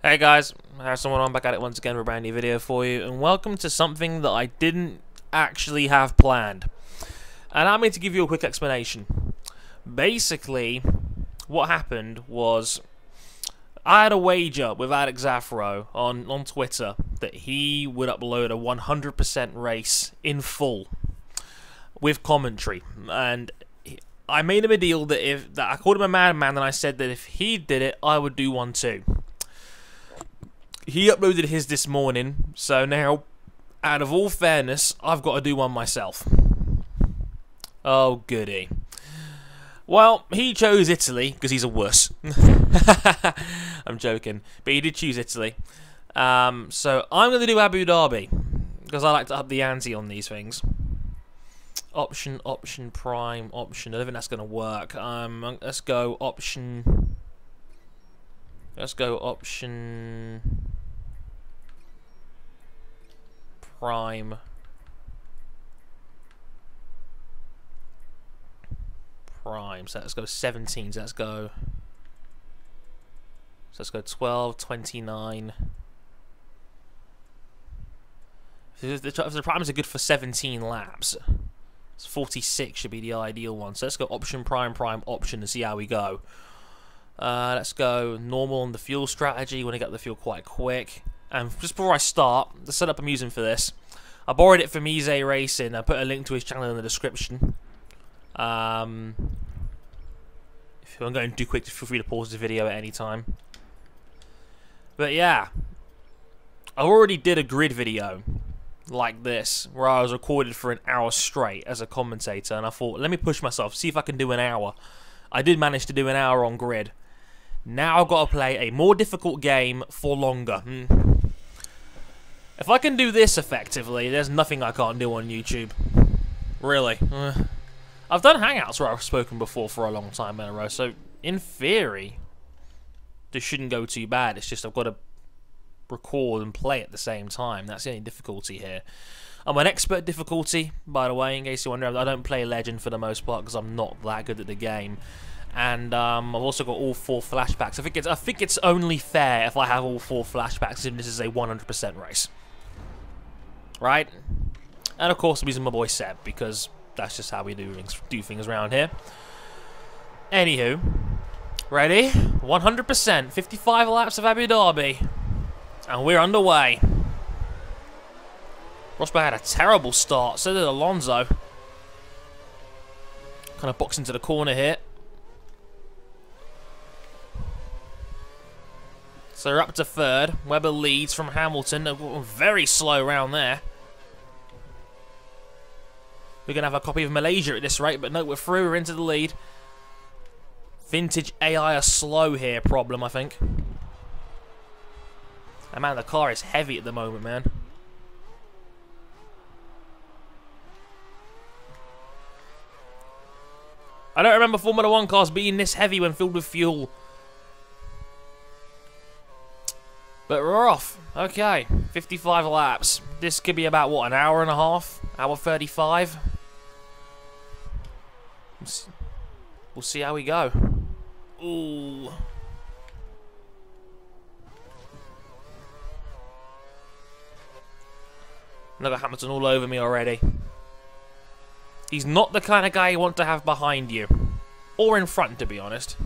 Hey guys, there's someone on back at it once again with a brand new video for you, and welcome to something that I didn't actually have planned. And I'm going to give you a quick explanation. Basically, what happened was I had a wager with Alex Zafro on Twitter that he would upload a 100% race in full with commentary, and I made him a deal that I called him a madman, and I said that if he did it, I would do one too. He uploaded his this morning, so now, out of all fairness, I've got to do one myself. Oh, goody. Well, he chose Italy, because he's a wuss. I'm joking. But he did choose Italy. So, I'm going to do Abu Dhabi, because I like to up the ante on these things. Option, prime, option. I don't think that's going to work. Let's go option... Let's go option prime. So let's go 17. So let's go 12, 29. If the primes are good for 17 laps, 46 should be the ideal one. So let's go option prime option and see how we go. Let's go normal on the fuel strategy. You want to get the fuel quite quick. And just before I start, the setup I'm using for this, I borrowed it from Easy Racing. I put a link to his channel in the description. If I'm going too quick, feel free to pause the video at any time. But yeah, I already did a grid video like this, where I was recorded for an hour straight as a commentator, and I thought, let me push myself, see if I can do an hour. I did manage to do an hour on grid. Now I've got to play a more difficult game for longer. If I can do this effectively, there's nothing I can't do on YouTube. Really. I've done Hangouts where I've spoken before for a long time in a row, so in theory, this shouldn't go too bad. It's just I've got to record and play at the same time. That's the only difficulty here. I'm an expert difficulty, by the way, in case you're wondering. I don't play Legend for the most part because I'm not that good at the game. And I've also got all 4 flashbacks. I think it's only fair if I have all 4 flashbacks if this is a 100% race. Right? And of course I'm using my boy Seb, because that's just how we do things around here. Anywho, ready? 100%, 55 laps of Abu Dhabi. And we're underway. Rosberg had a terrible start, so did Alonso. Kind of box into the corner here. So we're up to 3rd. Webber leads from Hamilton. Very slow round there. We're going to have a copy of Malaysia at this rate, but no, we're through. We're into the lead. Vintage AI are slow here problem, I think. And man, the car is heavy at the moment, man. I don't remember Formula 1 cars being this heavy when filled with fuel. But we're off. Okay, 55 laps. This could be about, what, an hour and a half? Hour 35? We'll see how we go. Ooh. Another Hamilton all over me already. He's not the kind of guy you want to have behind you. Or in front, to be honest.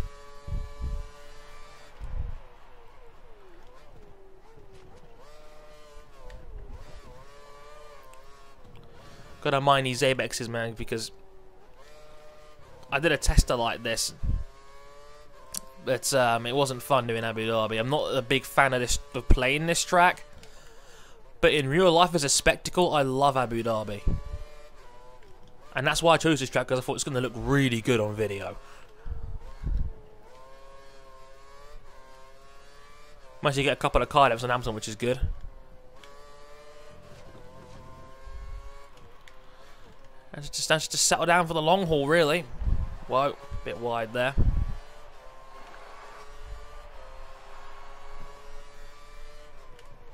Gotta mind these Zabexes, man, because I did a tester like this. But it wasn't fun doing Abu Dhabi. I'm not a big fan of playing this track. But in real life, as a spectacle, I love Abu Dhabi. And that's why I chose this track, because I thought it's going to look really good on video. Managed to get a couple of car depths on Amazon, which is good. And just settle down for the long haul, really. Whoa, a bit wide there.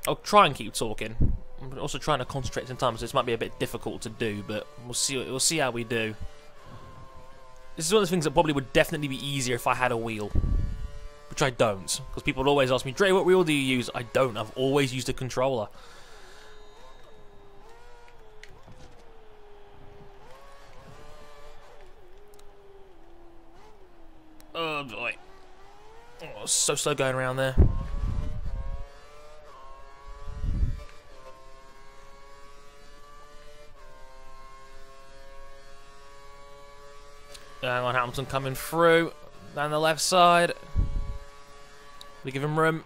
I'll try and keep talking. I'm also trying to concentrate sometimes, so this might be a bit difficult to do, but we'll see how we do. This is one of the things that probably would definitely be easier if I had a wheel. which I don't. Because people always ask me, Dre, what wheel do you use? I don't. I've always used a controller. Oh boy. Oh, so slow going around there. Hang on, Hamilton coming through. Down the left side. We give him room.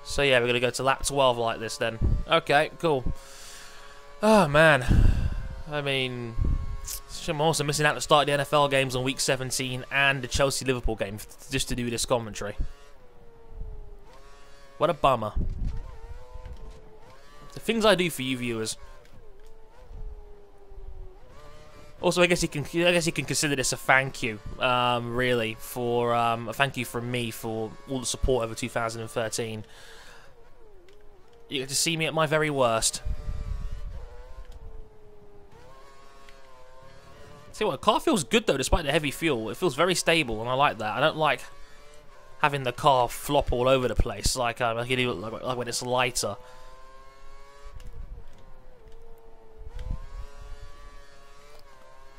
So yeah, we're going to go to lap 12 like this then. Okay, cool. Oh man. I mean, I'm also missing out to start the NFL games on week 17 and the Chelsea-Liverpool game just to do this commentary. What a bummer. The things I do for you viewers. Also, I guess you can consider this a thank you, really, for a thank you from me for all the support over 2013. You get to see me at my very worst. See what, the car feels good though, despite the heavy fuel. It feels very stable, and I like that. I don't like having the car flop all over the place, like when it's lighter.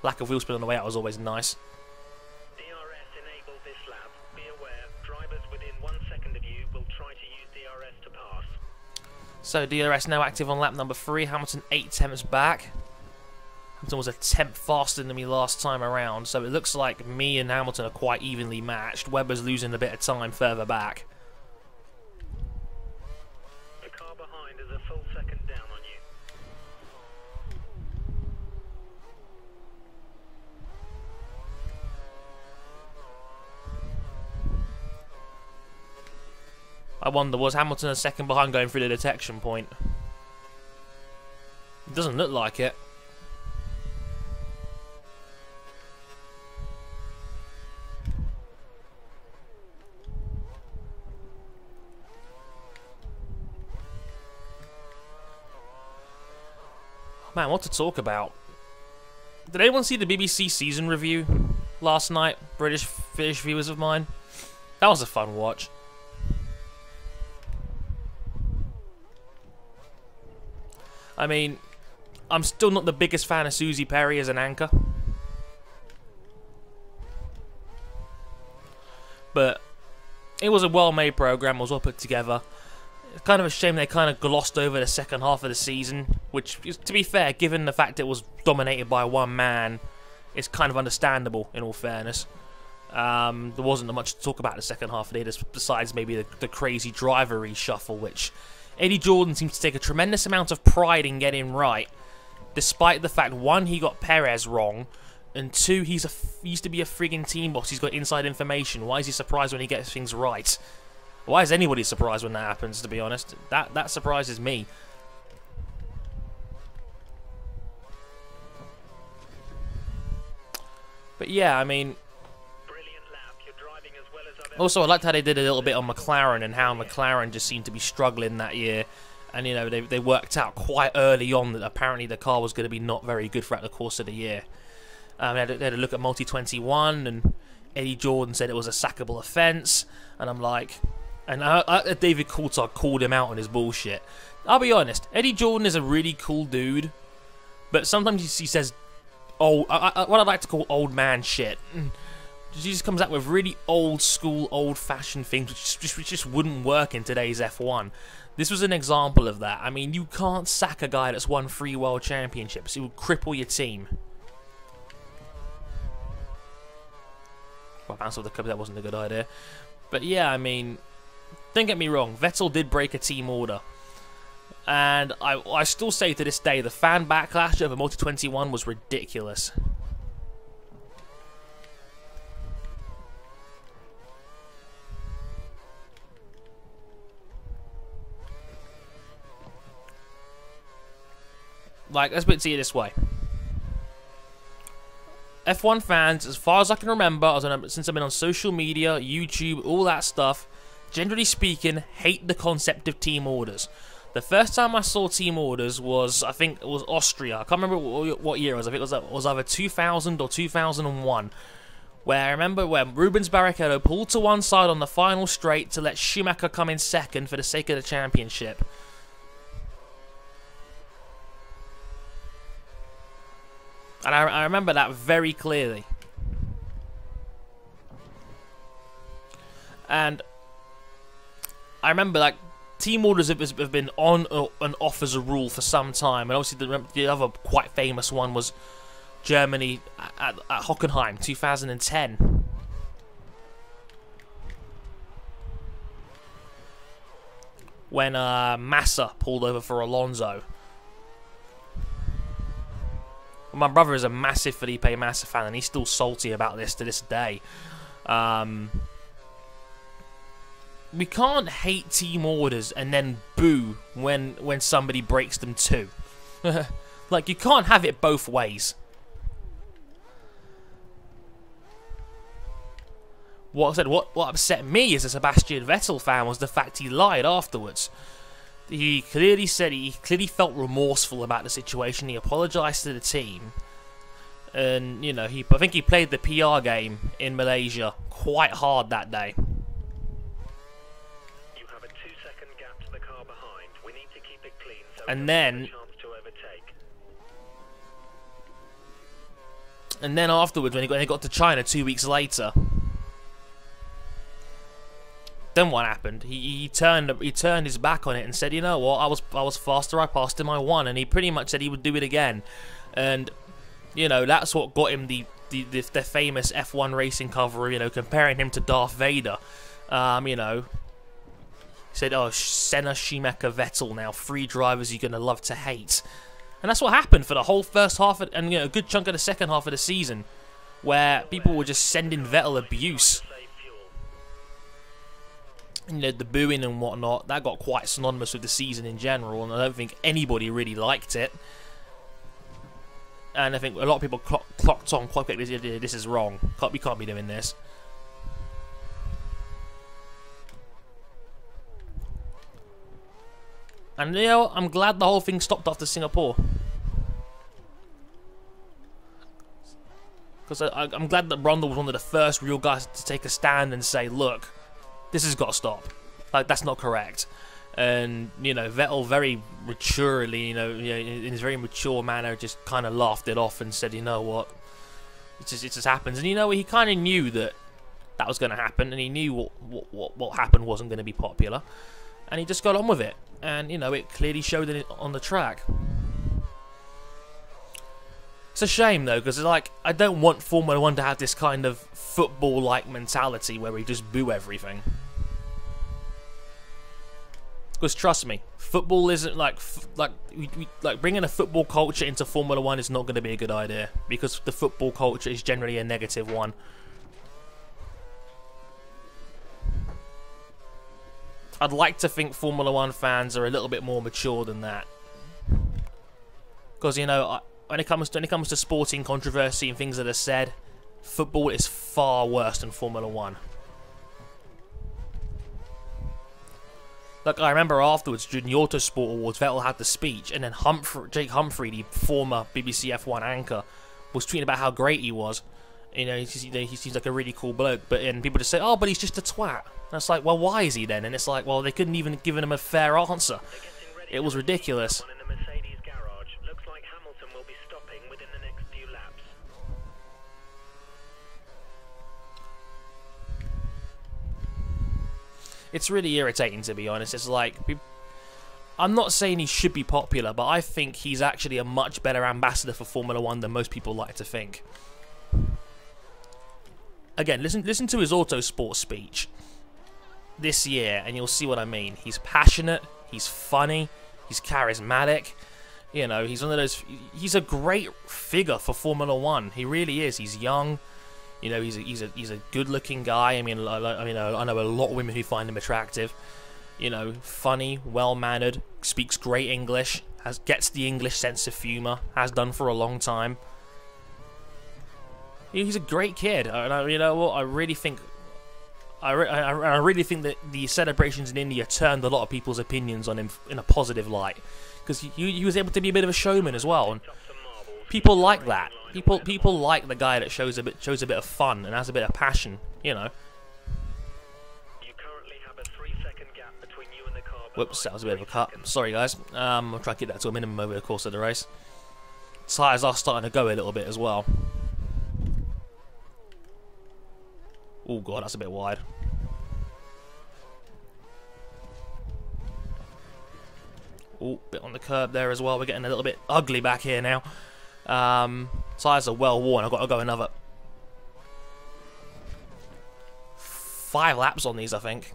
Lack of wheel spin on the way out was always nice. DRS enabled this lap. Be aware, drivers within 1 second of you will try to use DRS to pass. So DRS now active on lap number 3. Hamilton 8 tenths back. Hamilton was a tenth faster than me last time around, so it looks like me and Hamilton are quite evenly matched. Webber's losing a bit of time further back. The car behind is a full second down on you. I wonder, was Hamilton a second behind going through the detection point? It doesn't look like it. Man, what to talk about? Did anyone see the BBC season review last night? British viewers of mine? That was a fun watch. I mean, I'm still not the biggest fan of Susie Perry as an anchor. But it was a well-made programme, it was well put together. It's kind of a shame they kind of glossed over the second half of the season, which, to be fair, given the fact it was dominated by one man, it's kind of understandable, in all fairness. There wasn't much to talk about the second half of it, besides maybe the crazy driver reshuffle, which Eddie Jordan seems to take a tremendous amount of pride in getting right, despite the fact, one, he got Perez wrong, and two, he used to be a frigging team boss, he's got inside information. Why is he surprised when he gets things right? Why is anybody surprised when that happens, to be honest? That surprises me. But yeah, I mean... Also, I liked how they did a little bit on McLaren and how McLaren just seemed to be struggling that year. And, you know, they worked out quite early on that apparently the car was going to be not very good throughout the course of the year. They had a look at Multi-21, and Eddie Jordan said it was a sackable offence. And I'm like... And David Coulthard called him out on his bullshit. I'll be honest, Eddie Jordan is a really cool dude, but sometimes he says, what I like to call old man shit. He just comes out with really old school, old fashioned things which just wouldn't work in today's F1. This was an example of that. I mean, you can't sack a guy that's won 3 world championships. It would cripple your team. Well, bounce off the cup, that wasn't a good idea. But yeah, I mean... Don't get me wrong, Vettel did break a team order. And I still say to this day, the fan backlash over Multi-21 was ridiculous. Like, let's put it to you this way. F1 fans, as far as I can remember, since I've been on social media, YouTube, all that stuff, generally speaking, hate the concept of team orders. The first time I saw team orders was, I think it was Austria. I can't remember what year it was. I think it was either 2000 or 2001. Where I remember when Rubens Barrichello pulled to one side on the final straight to let Schumacher come in second for the sake of the championship. And I remember that very clearly. And I remember, like, team orders have been on and off as a rule for some time. And obviously the other quite famous one was Germany at Hockenheim, 2010. When Massa pulled over for Alonso. My brother is a massive Felipe Massa fan, and he's still salty about this to this day. We can't hate team orders and then boo when somebody breaks them too. Like, you can't have it both ways. What upset me as a Sebastian Vettel fan was the fact he lied afterwards. He clearly said he felt remorseful about the situation. He apologised to the team, and you know, I think he played the PR game in Malaysia quite hard that day. You have a 2-second gap to the car behind. We need to keep it clean so And then afterwards, when he got to China 2 weeks later, then what happened? He turned his back on it and said, you know what, I was faster, I passed him, I won, and he pretty much said he would do it again. And you know, that's what got him the famous F1 racing cover, you know, comparing him to Darth Vader. You know, he said, oh, Senna, Schumacher, Vettel, now 3 drivers you're gonna love to hate. And that's what happened for the whole first half and you know, a good chunk of the second half of the season, where people were just sending Vettel abuse. You know, the booing and whatnot, that got quite synonymous with the season in general, and I don't think anybody really liked it. And I think a lot of people clocked on quite quickly, this is wrong, we can't be doing this. And you know, I'm glad the whole thing stopped after Singapore. Because I'm glad that Brundle was one of the first real guys to take a stand and say, look, this has got to stop. Like, that's not correct. And, you know, Vettel very maturely, you know, in his very mature manner, just kind of laughed it off and said, you know what, it just happens. And, you know, he kind of knew that was going to happen, and he knew what happened wasn't going to be popular. And he just got on with it. And, you know, it clearly showed it on the track. It's a shame, though, because, like, I don't want Formula 1 to have this kind of football-like mentality where we just boo everything. Because trust me, football isn't like bringing a football culture into Formula 1 is not going to be a good idea, because the football culture is generally a negative one. I'd like to think Formula 1 fans are a little bit more mature than that, because you know, when it comes to sporting controversy and things that are said, football is far worse than Formula 1. Like, I remember afterwards, during the Autosport Awards, Vettel had the speech, and then Jake Humphrey, the former BBC F1 anchor, was tweeting about how great he was. You know, he seems like a really cool bloke, and people just say, oh, but he's just a twat. And it's like, well, why is he then? And it's like, well, they couldn't even give him a fair answer. It was ridiculous. It's really irritating, to be honest. It's like, I'm not saying he should be popular, but I think he's actually a much better ambassador for Formula 1 than most people like to think. Again, listen to his Autosport speech this year, and you'll see what I mean. He's passionate, he's funny, he's charismatic. You know, he's one of those. He's a great figure for Formula 1. He really is. He's young. You know, he's a good-looking guy. I mean, I know a lot of women who find him attractive. You know, funny, well-mannered, speaks great English, gets the English sense of humour, has done for a long time. He's a great kid, and you know what? I I really think that the celebrations in India turned a lot of people's opinions on him in a positive light, because he was able to be a bit of a showman as well, and people like that. People like the guy that shows a bit of fun and has a bit of passion, you know. You currently have a 3-second gap between you and the car. Whoops, that was a bit of a cut. Sorry guys. I'll try to get that to a minimum over the course of the race. Tyres are starting to go a little bit as well. Oh god, that's a bit wide. Oh, bit on the curb there as well. We're getting a little bit ugly back here now. Tyres are well worn. I've got to go another 5 laps on these, I think.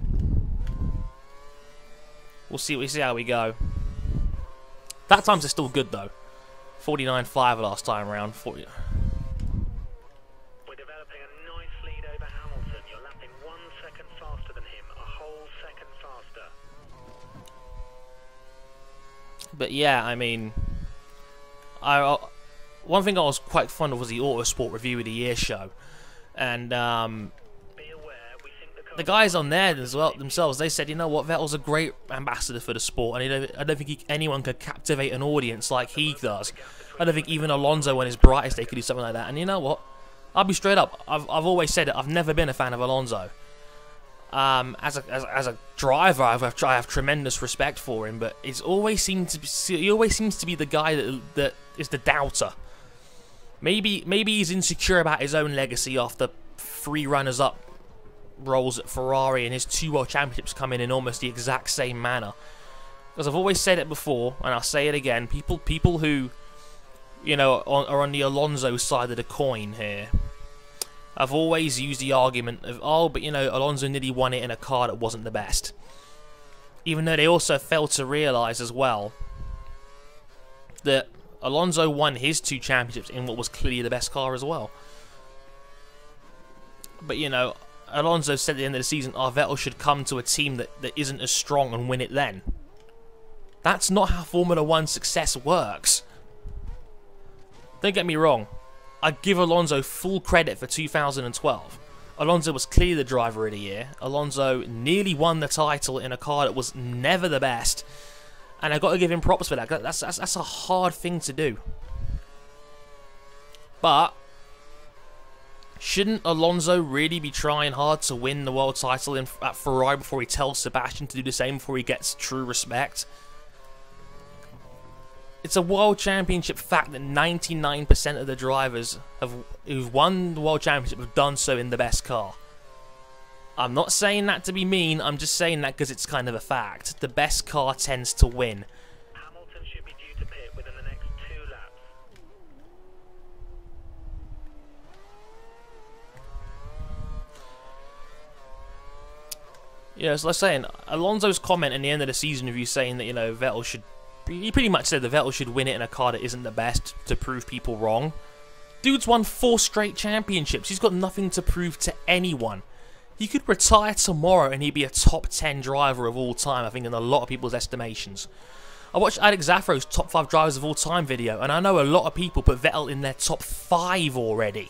We'll see how we go. That times are still good though. 49.5 last time round. 40. We're developing a nice lead over Hamilton. You're lapping 1 second faster than him, a whole second faster. But yeah, I mean, one thing I was quite fond of was the Autosport Review of the Year show, and the guys on there as well themselves, they said, you know what, Vettel's a great ambassador for the sport, and I don't think anyone could captivate an audience like he does. I don't think even Alonso on his brightest day could do something like that. And you know what, I'll be straight up, I've always said it, I've never been a fan of Alonso. As a driver, I have tremendous respect for him, but he always seems to be the guy that is the doubter. Maybe he's insecure about his own legacy after 3 runners-up roles at Ferrari and his 2 World Championships come in almost the exact same manner. Because I've always said it before, and I'll say it again, people who, you know, are on the Alonso side of the coin here, I've always used the argument of, oh, but you know, Alonso nearly won it in a car that wasn't the best. Even though they also failed to realise as well that Alonso won his 2 championships in what was clearly the best car as well. But you know, Alonso said at the end of the season, oh, Vettel should come to a team that isn't as strong and win it then. That's not how Formula 1 success works. Don't get me wrong. I give Alonso full credit for 2012. Alonso was clearly the driver of the year. Alonso nearly won the title in a car that was never the best. And I've got to give him props for that. That's a hard thing to do. But shouldn't Alonso really be trying hard to win the world title at Ferrari before he tells Sebastian to do the same, before he gets true respect? It's a world championship fact that 99% of the drivers who've won the world championship have done so in the best car. I'm not saying that to be mean, I'm just saying that because it's kind of a fact. The best car tends to win. Hamilton should be due to pit within the next 2 laps. Yeah, so like saying, Alonso's comment in the end of the season review saying that, you know, Vettel should... He pretty much said that Vettel should win it in a car that isn't the best to prove people wrong. Dude's won 4 straight championships. He's got nothing to prove to anyone. He could retire tomorrow and he'd be a top 10 driver of all time, I think, in a lot of people's estimations. I watched Alex Zafro's top 5 drivers of all time video, and I know a lot of people put Vettel in their top 5 already.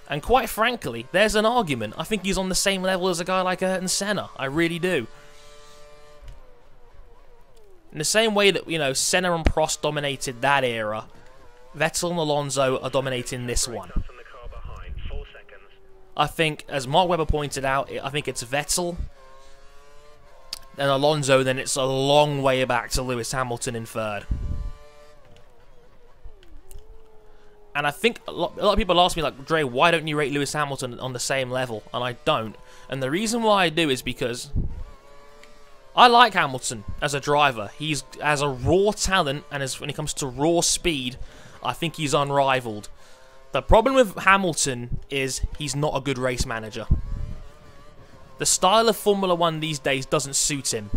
And quite frankly, there's an argument. I think he's on the same level as a guy like Ayrton Senna. I really do. In the same way that, you know, Senna and Prost dominated that era, Vettel and Alonso are dominating this one. I think, as Mark Webber pointed out, I think it's Vettel and Alonso, then it's a long way back to Lewis Hamilton in 3rd. And I think a lot of people ask me, like, Dre, why don't you rate Lewis Hamilton on the same level? And I don't. And the reason why I do is because I like Hamilton as a driver. He's as a raw talent, and when it comes to raw speed, I think he's unrivaled. The problem with Hamilton is he's not a good race manager. The style of Formula 1 these days doesn't suit him,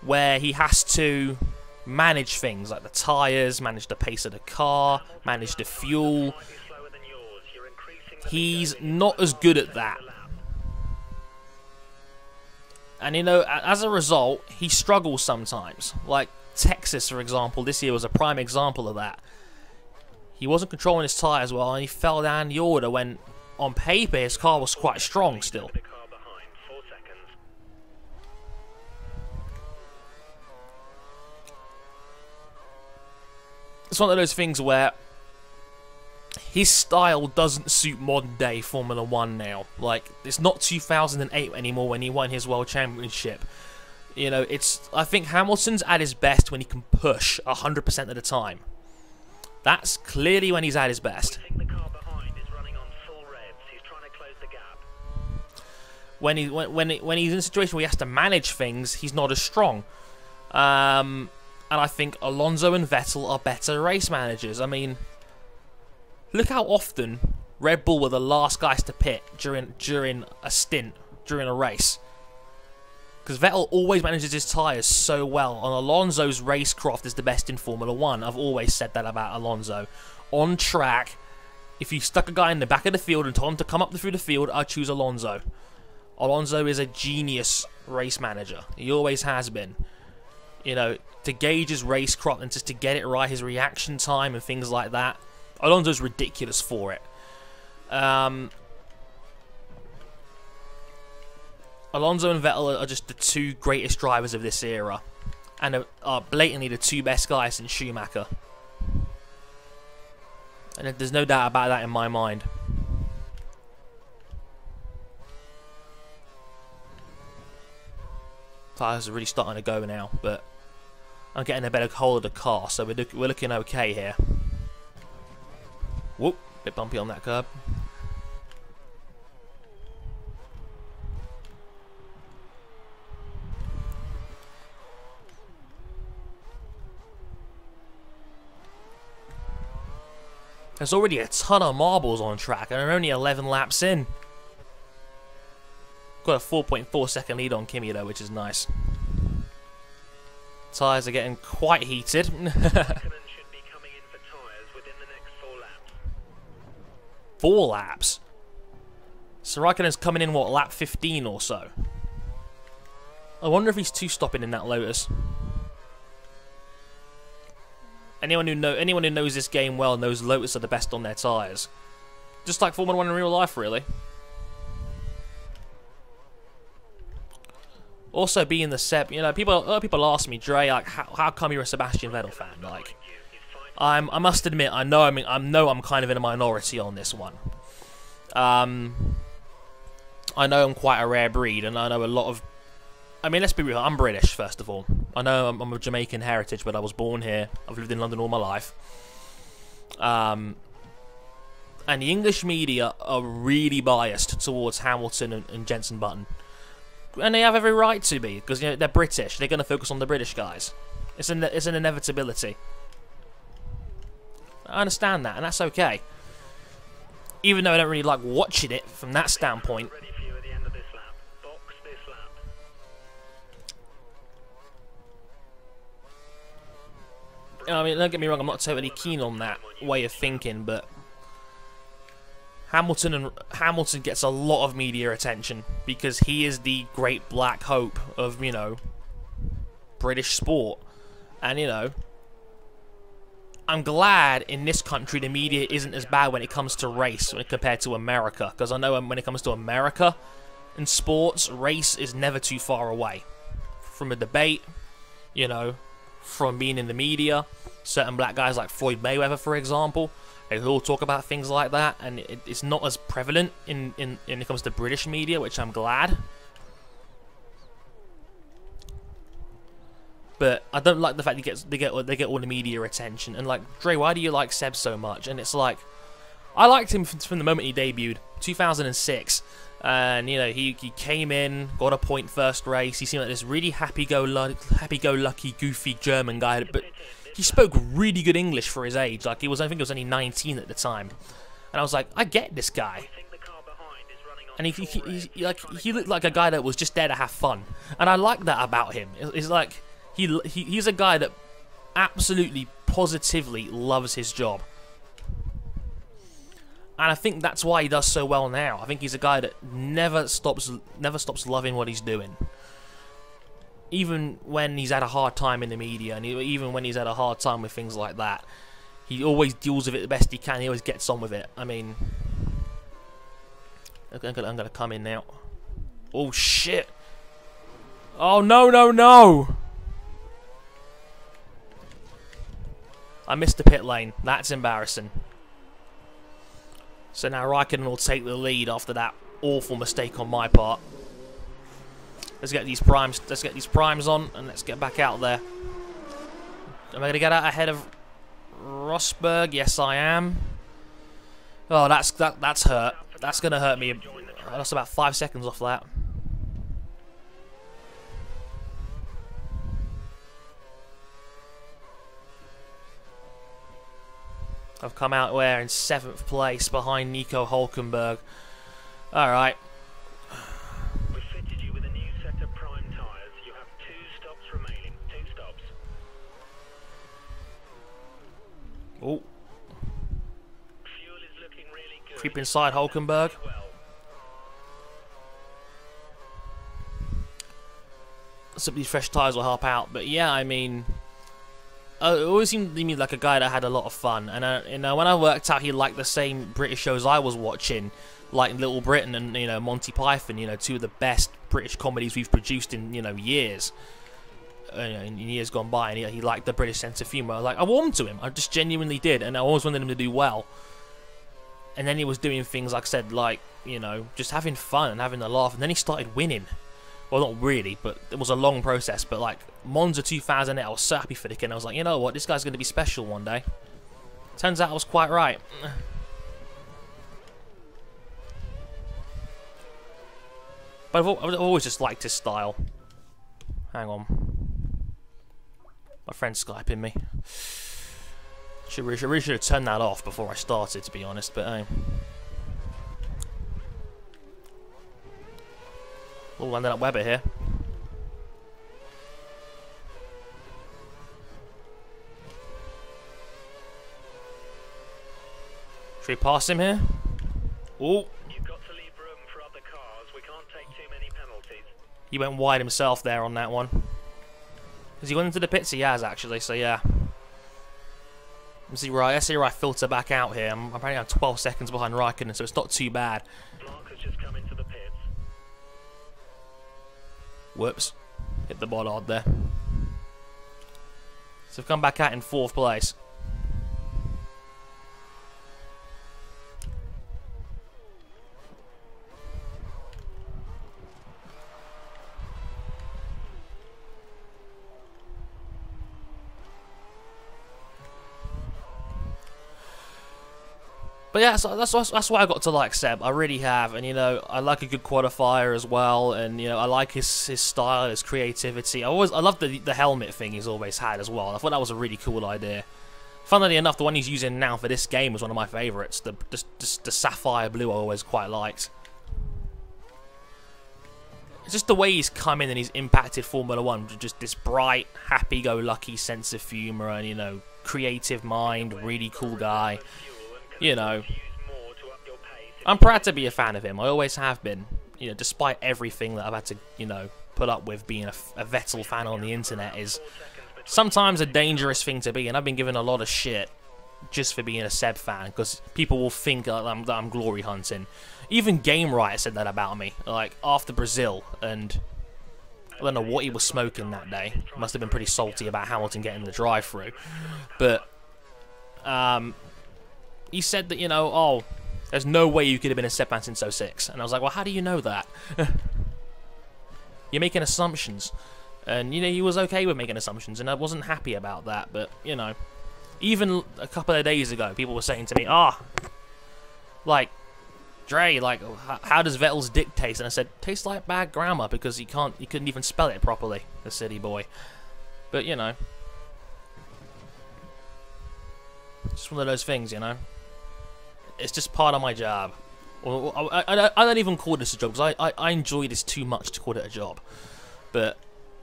where he has to manage things like the tyres, manage the pace of the car, manage the fuel. He's not as good at that. And, you know, as a result, he struggles sometimes. Like Texas, for example, this year was a prime example of that. He wasn't controlling his tyres well, and he fell down the order when, on paper, his car was quite strong still. it's one of those things where his style doesn't suit modern day Formula 1 now. Like, it's not 2008 anymore when he won his World Championship. You know, I think Hamilton's at his best when he can push 100% of the time. That's clearly when he's at his best. We think the car behind is running on full revs. He's trying to close the gap. When he's in a situation where he has to manage things, he's not as strong. And I think Alonso and Vettel are better race managers. I mean, look how often Red Bull were the last guys to pit during a stint, during a race. Because Vettel always manages his tyres so well, and Alonso's racecraft is the best in Formula 1. I've always said that about Alonso. On track, if you stuck a guy in the back of the field and told him to come up through the field, I'd choose Alonso. Alonso is a genius race manager. He always has been. You know, to gauge his racecraft and just to get it right, his reaction time and things like that. Alonso's ridiculous for it. Alonso and Vettel are just the two greatest drivers of this era, and are blatantly the two best guys since Schumacher. And there's no doubt about that in my mind. Tires are really starting to go now, but I'm getting a better hold of the car, so we're looking okay here. Whoop, bit bumpy on that curb. There's already a ton of marbles on track, and we're only 11 laps in. Got a 4.4 second lead on Kimi though, which is nice. Tyres are getting quite heated. Should be coming in for tyres within the next 4 laps. 4 laps? So Raikkonen's coming in, what, lap 15 or so? I wonder if he's 2-stopping in that Lotus. Anyone who knows this game well knows Lotus are the best on their tyres. Just like Formula 1 in real life, really. Also, being the Seb, you know, people ask me, Dre, like, how come you're a Sebastian Vettel fan? Like, I must admit, I know I'm kind of in a minority on this one. I know I'm quite a rare breed, and I know a lot of. I mean, let's be real. I'm British, first of all. I know I'm of Jamaican heritage, but I was born here. I've lived in London all my life. And the English media are really biased towards Hamilton and Jenson Button. And they have every right to be, because, you know, they're British. They're going to focus on the British guys. It's an inevitability. I understand that, and that's okay. Even though I don't really like watching it from that standpoint. Ready for you at the end of this lap. Box this lap. You know, I mean, don't get me wrong, I'm not totally keen on that way of thinking, but Hamilton gets a lot of media attention because he is the great black hope of, you know, British sport. And, you know, I'm glad in this country the media isn't as bad when it comes to race compared to America, because I know when it comes to America in sports, race is never too far away from a debate, you know, from being in the media. Certain black guys like Floyd Mayweather, for example, they all talk about things like that, and it's not as prevalent when it comes to British media, which I'm glad. But I don't like the fact they get all the media attention. And like, Dre, why do you like Seb so much? And it's like, I liked him from the moment he debuted, 2006. And, you know, he came in, got a point first race. He seemed like this really happy-go-lucky, goofy German guy. But he spoke really good English for his age. Like, I think he was only 19 at the time. And I was like, I get this guy. And he looked like a guy that was just there to have fun. And I like that about him. It's like, he's a guy that absolutely, positively loves his job. And I think that's why he does so well now. I think he's a guy that never stops loving what he's doing. Even when he's had a hard time in the media, and even when he's had a hard time with things like that, he always deals with it the best he can. He always gets on with it. I mean, I'm gonna come in now. Oh shit! Oh no! I missed the pit lane. That's embarrassing. So now Raikkonen will take the lead after that awful mistake on my part. Let's get these primes. Let's get these primes on, and let's get back out there. Am I going to get out ahead of Rosberg? Yes, I am. Oh, that's hurt. That's going to hurt me. I lost about 5 seconds off that. I've come out where in 7th place behind Nico Hülkenberg. Alright. We've fitted you with a new set of prime tyres. You have 2 stops remaining. 2 stops. Oh. Fuel is looking really good. Creep inside Hülkenberg. Well. Some of these fresh tyres will help out. But yeah, I mean... it always seemed to me like a guy that had a lot of fun, and you know, when I worked out he liked the same British shows I was watching, like Little Britain and Monty Python, 2 of the best British comedies we've produced in years, in years gone by, and he liked the British sense of humour. Like, I warmed to him, I just genuinely did, and I always wanted him to do well. And then he was doing things like I said, like just having fun and having a laugh, and then he started winning. Well, not really, but it was a long process. But like Monza 2008, I was so happy for the kid. And I was like, you know what, this guy's going to be special one day. Turns out I was quite right. But I've always just liked his style. Hang on, my friend's Skyping me. Really should have turned that off before I started, to be honest. But hey. Oh, landed up Webber here. Should we pass him here? Oh. You've got to leave room for other cars. We can't take too many penalties. He went wide himself there on that one. Has he gone into the pits? He has, actually, so yeah. Let's see where I filter back out here. I'm apparently 12 seconds behind Raikkonen, so it's not too bad. Mark has just come into the pits. Whoops. Hit the bollard there. So I've come back out in 4th place. But yeah, so that's why I got to like Seb. I really have, and I like a good qualifier as well, and I like his style, his creativity. I love the helmet thing he's always had as well. I thought that was a really cool idea. Funnily enough, the one he's using now for this game was one of my favourites. The sapphire blue I always quite liked. It's just the way he's come in and he's impacted Formula 1 with just this bright, happy-go-lucky sense of humour and creative mind, really cool guy. I'm proud to be a fan of him. I always have been. Despite everything that I've had to, put up with, being a Vettel fan on the internet is sometimes a dangerous thing to be, and I've been given a lot of shit just for being a Seb fan, because people will think that I'm glory hunting. Even Game Riot said that about me, like after Brazil, and I don't know what he was smoking that day. Must have been pretty salty about Hamilton getting the drive-through, but he said that, oh, there's no way you could have been a Seb fan since 06. And I was like, well, how do you know that? You're making assumptions. And, he was okay with making assumptions, and I wasn't happy about that. But, even a couple of days ago, people were saying to me, like, Dre, like, how does Vettel's dick taste? And I said, tastes like bad grammar, because he couldn't even spell it properly, the city boy. But, just one of those things, It's just part of my job. I don't even call this a job, because I enjoy this too much to call it a job. But,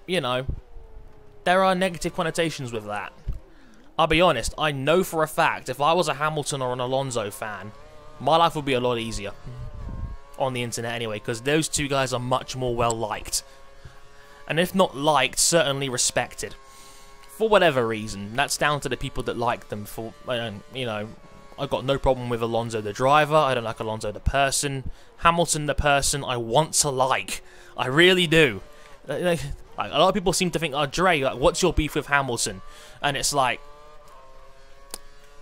there are negative connotations with that. I'll be honest, I know for a fact, if I was a Hamilton or an Alonso fan, my life would be a lot easier. On the internet anyway, because those two guys are much more well-liked. And if not liked, certainly respected. For whatever reason. That's down to the people that like them. For I've got no problem with Alonso the driver. I don't like Alonso the person. Hamilton the person, I want to like. I really do. Like, a lot of people seem to think, oh, Dre, like, what's your beef with Hamilton? And it's like,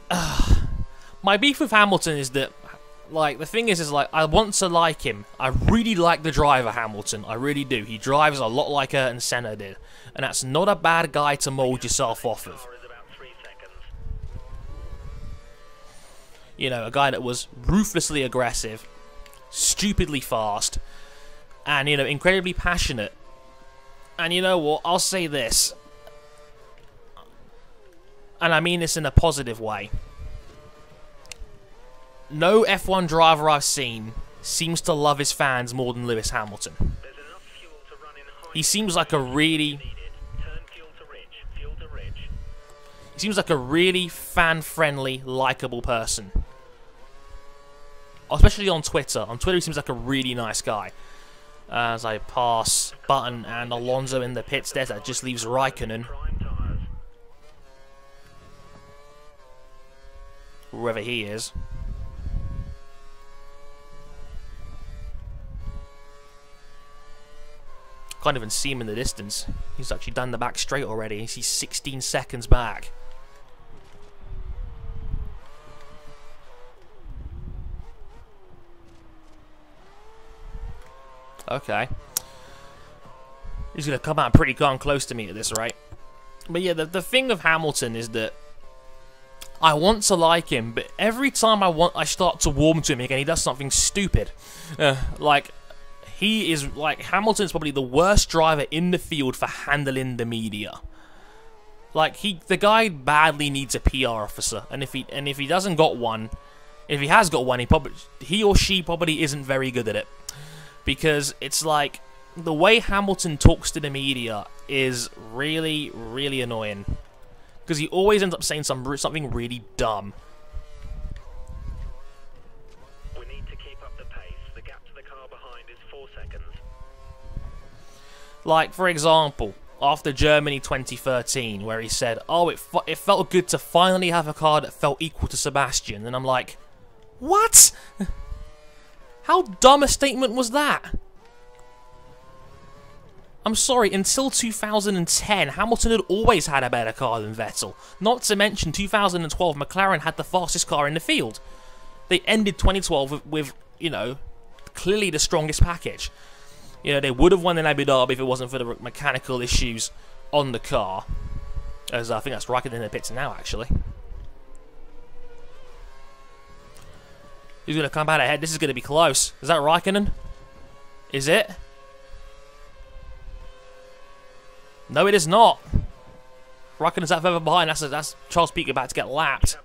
My beef with Hamilton is that, like, the thing is like, I want to like him. I really like the driver, Hamilton. I really do. He drives a lot like Ayrton Senna did. And that's not a bad guy to mould yourself off of. You know, a guy that was ruthlessly aggressive, stupidly fast, and, you know, incredibly passionate. And you know what? I'll say this. And I mean this in a positive way. No F1 driver I've seen seems to love his fans more than Lewis Hamilton. He seems like a really... He seems like a really fan-friendly, likable person. Especially on Twitter. On Twitter he seems like a really nice guy. As I pass Button and Alonso in the pits there, that just leaves Raikkonen. Wherever he is. Can't even see him in the distance. He's actually done the back straight already. He's 16 seconds back. Okay. He's going to come out pretty darn close to me at this rate. But yeah, the thing of Hamilton is that I want to like him, but every time I start to warm to him again, he does something stupid. Like, he is, like, Hamilton's probably the worst driver in the field for handling the media. Like, the guy badly needs a PR officer, and if he doesn't got one, if he has got one, he or she probably isn't very good at it. Because it's like, the way Hamilton talks to the media is really, really annoying. Because he always ends up saying something really dumb. We need to keep up the pace. The gap to the car behind is 4 seconds. Like, for example, after Germany 2013, where he said, oh, it felt good to finally have a car that felt equal to Sebastian. And I'm like, what? How dumb a statement was that? I'm sorry, until 2010, Hamilton had always had a better car than Vettel. Not to mention, 2012, McLaren had the fastest car in the field. They ended 2012 with, you know, clearly the strongest package. You know, they would have won in Abu Dhabi if it wasn't for the mechanical issues on the car. As I think that's Raikkonen in the pits now, actually. Who's going to come out ahead? This is going to be close. Is that Raikkonen? Is it? No, it is not. Raikkonen's that further behind. That's Charles Piquet about to get lapped.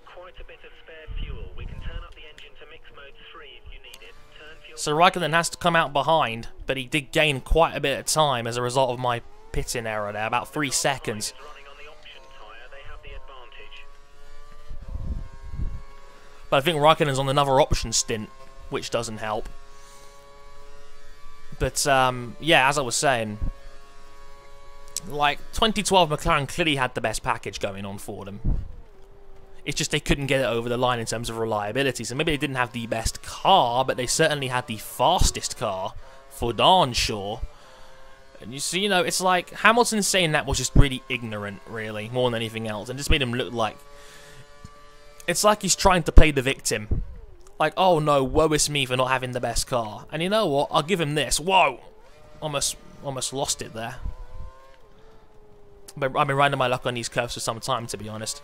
So Raikkonen has to come out behind, but he did gain quite a bit of time as a result of my pitting error there, about 3 seconds. But I think Raikkonen's on another option stint, which doesn't help. But, yeah, as I was saying, like, 2012 McLaren clearly had the best package going on for them. It's just they couldn't get it over the line in terms of reliability. So maybe they didn't have the best car, but they certainly had the fastest car, for darn sure. And you see, you know, it's like Hamilton saying that was just really ignorant, really, more than anything else. And just made him look like... It's like he's trying to play the victim. Like, oh no, woe is me for not having the best car. And you know what? I'll give him this. Whoa! Almost lost it there. But I've been riding my luck on these curves for some time, to be honest.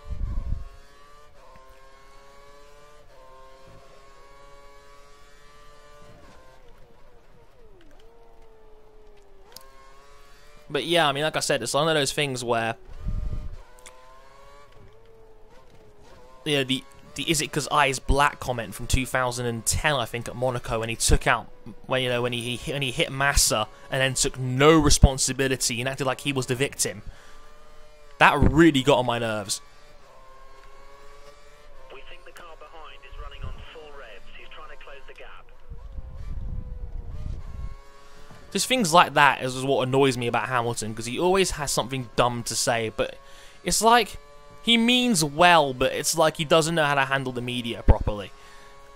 But yeah, I mean, like I said, it's one of those things where, you know, the "is it because I is black" comment from 2010, I think, at Monaco, when he took out, when he hit Massa and then took no responsibility and acted like he was the victim. That really got on my nerves. We think the car behind is running on full revs. He's trying to close the gap. Just things like that is what annoys me about Hamilton, because he always has something dumb to say, but it's like he means well, but it's like he doesn't know how to handle the media properly.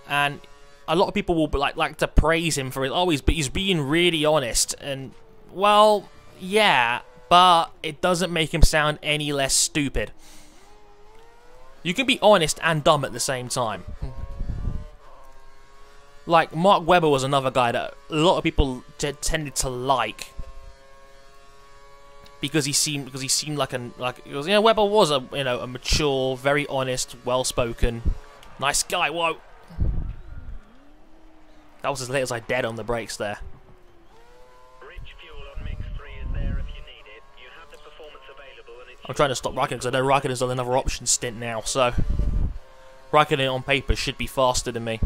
And a lot of people will like to praise him for it. Oh, he's being really honest, and well, yeah, but it doesn't make him sound any less stupid. You can be honest and dumb at the same time. Like, Mark Webber was another guy that a lot of people tended to like. Because he seemed like Webber was a a mature, very honest, well-spoken, nice guy. Whoa, that was as late as I dared on the brakes there. Rich fuel on Mix 3 is there if you need it. You have the performance available and it's... I'm trying to stop Raikkonen because I know Raikkonen's on another option stint now, so Raikkonen on paper should be faster than me.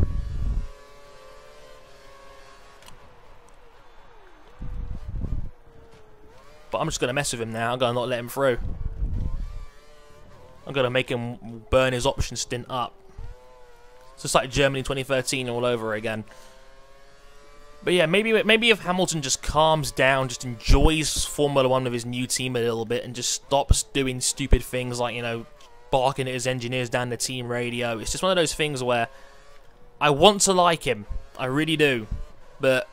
But I'm just going to mess with him now. I'm going to not let him through. I'm going to make him burn his option stint up. It's just like Germany 2013 all over again. But yeah, maybe if Hamilton just calms down, just enjoys Formula 1 with his new team a little bit, and just stops doing stupid things like, barking at his engineers down the team radio. It's just one of those things where I want to like him. I really do. But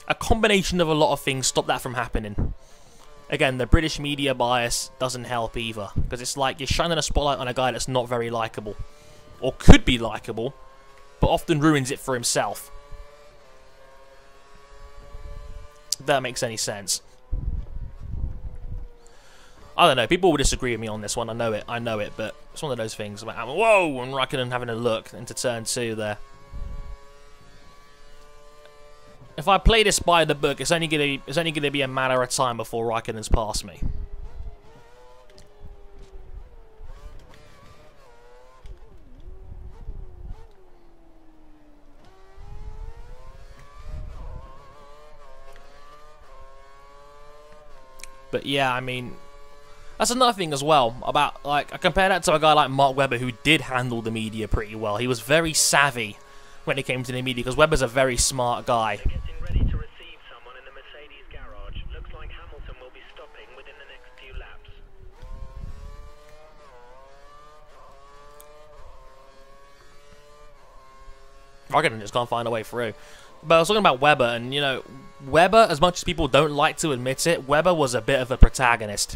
a combination of a lot of things stop that from happening. Again, the British media bias doesn't help either, because it's like you're shining a spotlight on a guy that's not very likeable, or could be likeable, but often ruins it for himself. If that makes any sense. I don't know, people will disagree with me on this one, I know it, but it's one of those things. Like, whoa, and Raikkonen having a look into turn 2 there. If I play this by the book, it's only gonna be a matter of time before Raikkonen's past me. But yeah, I mean, that's another thing as well about, like, I compare that to a guy like Mark Webber who did handle the media pretty well. He was very savvy when it came to the media, because Webber's a very smart guy. Getting ready to receive someone in the Mercedes garage. Looks like Hamilton will be stopping within the next few laps. Raikkonen just can't find a way through. But I was talking about Webber, and Webber, as much as people don't like to admit it, Webber was a bit of a protagonist.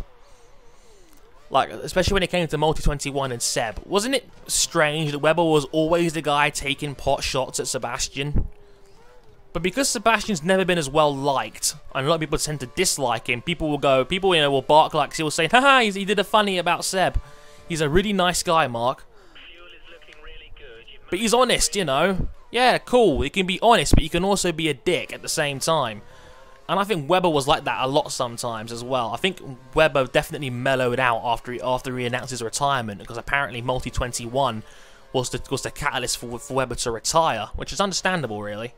Like, especially when it came to Multi-21 and Seb. Wasn't it strange that Webber was always the guy taking pot shots at Sebastian? But because Sebastian's never been as well liked, and a lot of people tend to dislike him, people will bark like he'll say, haha, he did a funny about Seb. He's a really nice guy, Mark. Fuel is looking really good. But he's honest, Yeah, cool, he can be honest, but he can also be a dick at the same time. And I think Webber was like that a lot sometimes as well. I think Webber definitely mellowed out after he announced his retirement, because apparently Multi-21 was the catalyst for Webber to retire, which is understandable, really.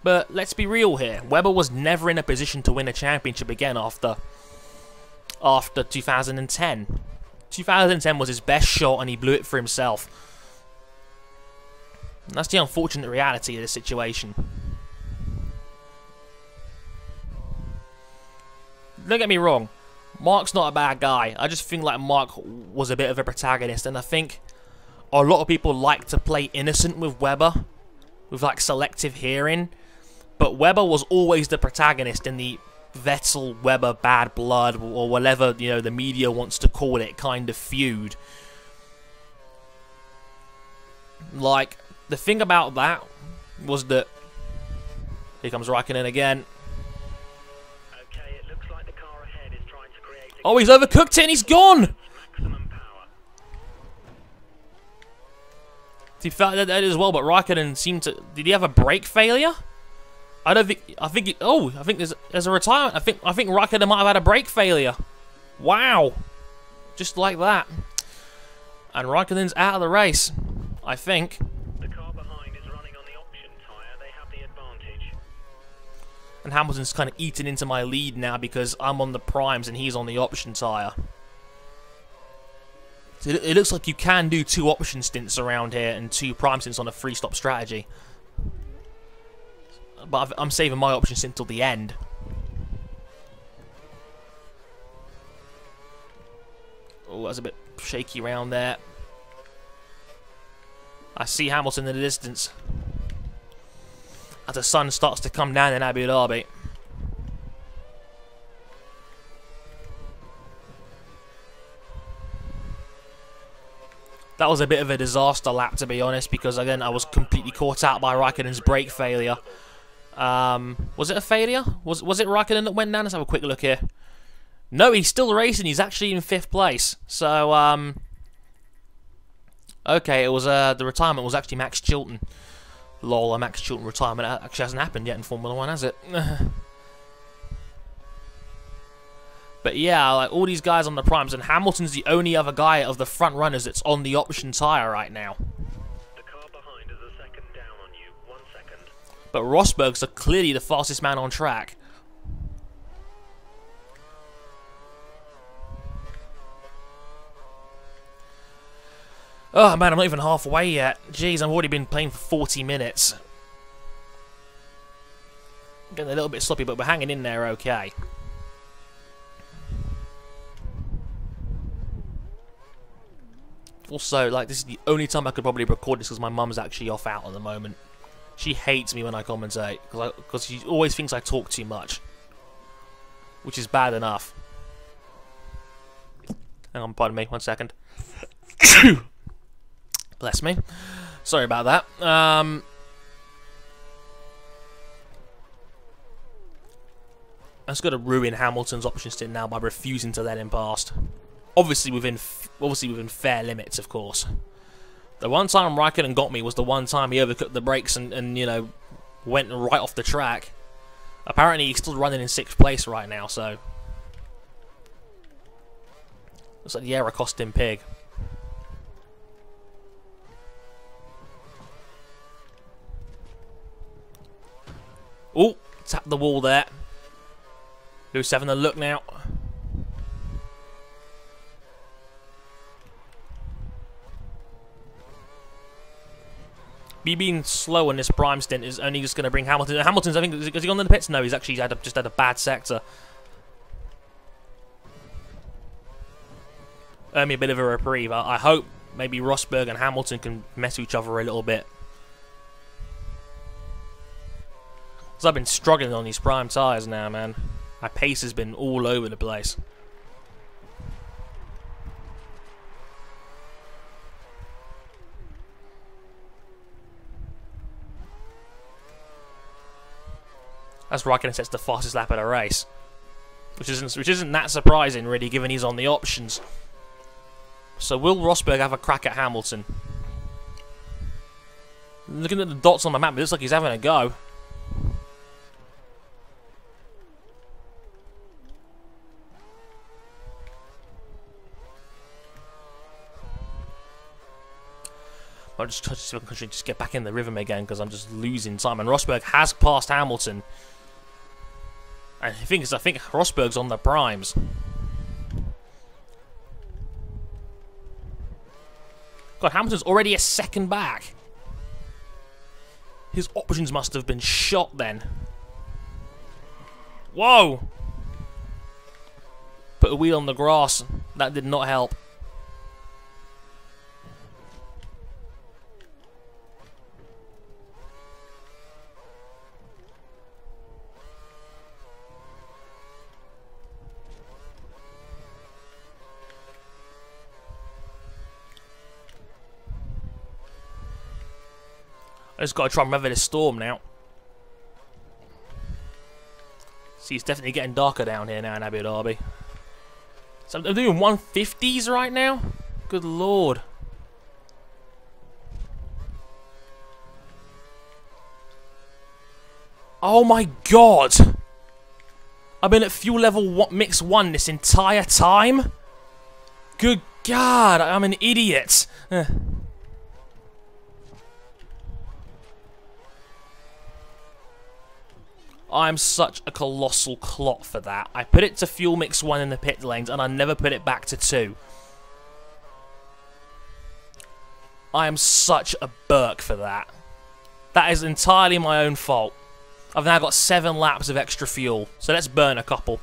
But let's be real here. Webber was never in a position to win a championship again after 2010. 2010 was his best shot, and he blew it for himself. And that's the unfortunate reality of the situation. Don't get me wrong, Mark's not a bad guy. I just think like Mark was a bit of a protagonist, and I think a lot of people like to play innocent with Webber, with like selective hearing. But Webber was always the protagonist in the Vettel-Webber bad blood, or whatever the media wants to call it, kind of feud. Like, the thing about that was that here comes Raikkonen again. Oh, he's overcooked it and he's gone! He felt that as well, but Raikkonen seemed to... Did he have a brake failure? I think there's a retirement. I think Raikkonen might have had a brake failure. Wow. Just like that. And Raikkonen's out of the race, I think. The car behind is running on the option tyre. They have the advantage. And Hamilton's kind of eaten into my lead now because I'm on the primes and he's on the option tyre. So it looks like you can do 2 option stints around here and 2 prime stints on a 3-stop strategy. But I'm saving my option stint till the end. Oh, that's a bit shaky around there. I see Hamilton in the distance as the sun starts to come down in Abu Dhabi. That was a bit of a disaster lap, to be honest, because again I was completely caught out by Raikkonen's brake failure. Was it a failure? Was it Raikkonen that went down? Let's have a quick look here. No, he's still racing. He's actually in 5th place. So okay, it was the retirement was actually Max Chilton. Lol, a Max Chilton retirement actually hasn't happened yet in Formula 1, has it? But yeah, like all these guys on the primes, and Hamilton's the only other guy of the front runners that's on the option tyre right now. The car behind is a second down on you. 1 second. But Rosberg's clearly the fastest man on track. Oh man, I'm not even halfway yet. Jeez, I've already been playing for 40 minutes. Getting a little bit sloppy, but we're hanging in there okay. Also, like, this is the only time I could probably record this because my mum's actually off out at the moment. She hates me when I commentate because she always thinks I talk too much, which is bad enough. Hang on, pardon me, 1 second. Bless me. Sorry about that. I'm just going to ruin Hamilton's option stint now by refusing to let him past. Obviously within fair limits, of course. The one time Raikkonen got me was the one time he overcooked the brakes and you know, went right off the track. Apparently he's still running in 6th place right now, so looks like the error cost him pig. Oh, tapped the wall there. Lewis having a look now. Me being slow on this prime stint is only just going to bring Hamilton. Hamilton's, I think, has he gone to the pits? No, he's actually just had a bad sector. Earn me a bit of a reprieve. I hope maybe Rosberg and Hamilton can mess with each other a little bit. Because I've been struggling on these prime tyres now, man. My pace has been all over the place. As Raikkonen sets the fastest lap of the race, which isn't that surprising, really, given he's on the options. So will Rosberg have a crack at Hamilton? Looking at the dots on the map, it looks like he's having a go. I'm just trying to see if I can just get back in the rhythm again because I'm just losing time. And Rosberg has passed Hamilton. And I think Rosberg's on the primes. God, Hamilton's already a second back. His options must have been shot then. Whoa! Put a wheel on the grass. That did not help. I just got to try and weather this storm now. See, it's definitely getting darker down here now in Abu Dhabi. So I'm doing 150s right now? Good lord. Oh my god! I've been at fuel level mix 1 this entire time? Good god, I'm an idiot. I'm such a colossal clot for that. I put it to fuel mix 1 in the pit lanes and I never put it back to 2. I am such a Burke for that. That is entirely my own fault. I've now got 7 laps of extra fuel, so let's burn a couple.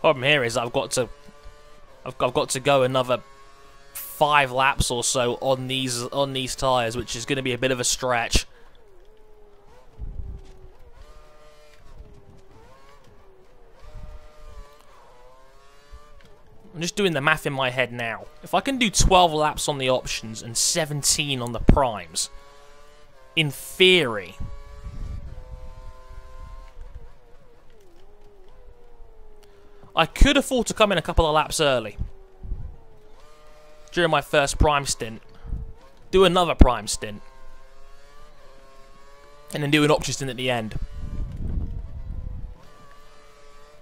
Problem here is I've got to go another 5 laps or so on these tyres, which is going to be a bit of a stretch. I'm just doing the math in my head now. If I can do 12 laps on the options and 17 on the primes, in theory, I could afford to come in a couple of laps early during my first prime stint, do another prime stint, and then do an option stint at the end.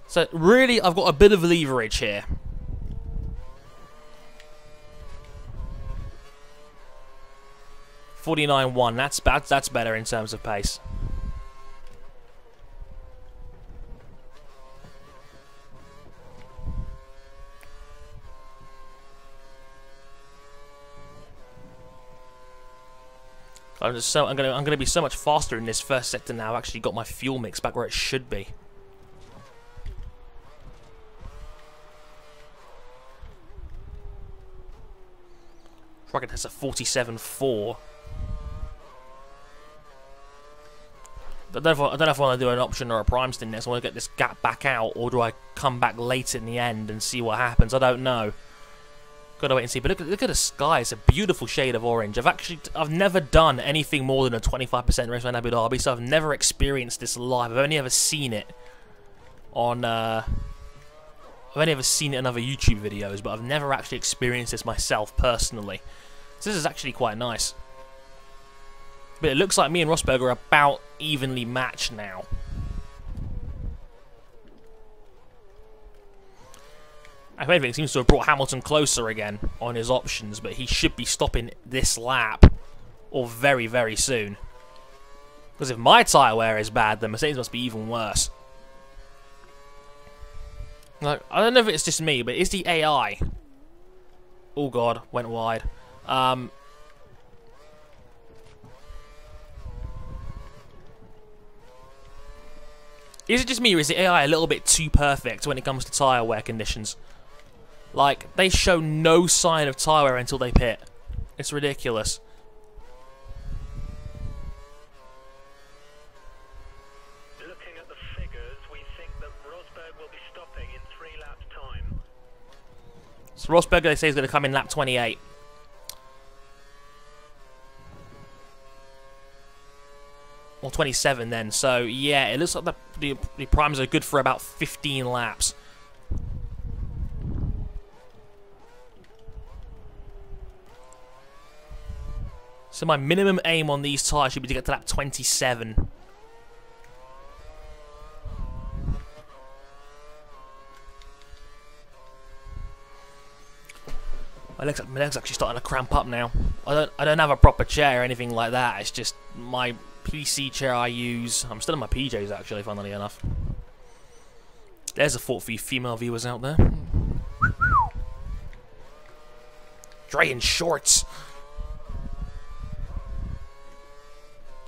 So really, I've got a bit of leverage here. .49.1, that's better in terms of pace. I'm gonna be so much faster in this first sector now. I've actually got my fuel mix back where it should be. Rocket has a 47.4. I don't know if I want to do an option or a prime stint next. I want to get this gap back out, or do I come back late in the end and see what happens? I don't know. Gotta wait and see. But look at the sky. It's a beautiful shade of orange. I've never done anything more than a 25% race around Abu Dhabi, so I've never experienced this live. I've only ever seen it on. I've only ever seen it in other YouTube videos, but I've never actually experienced this myself personally. So this is actually quite nice. But it looks like me and Rosberg are about evenly matched now. If anything, seems to have brought Hamilton closer again on his options, but he should be stopping this lap or very, very soon. Because if my tyre wear is bad, then Mercedes must be even worse. Like, I don't know if it's just me, but is the AI... Oh god, went wide. Is it just me, or is the AI a little bit too perfect when it comes to tyre wear conditions? Like, they show no sign of tyre wear until they pit. It's ridiculous. Looking at the figures, we think that Rosberg will be stopping in 3 laps' time. So Rosberg, they say, is going to come in lap 28. Or 27 then. So, yeah, it looks like the primes are good for about 15 laps. So my minimum aim on these tyres should be to get to lap 27. My leg's actually starting to cramp up now. I don't have a proper chair or anything like that. It's just my PC chair I use. I'm still in my PJs actually, funnily enough. There's a thought for you female viewers out there. Dre in shorts.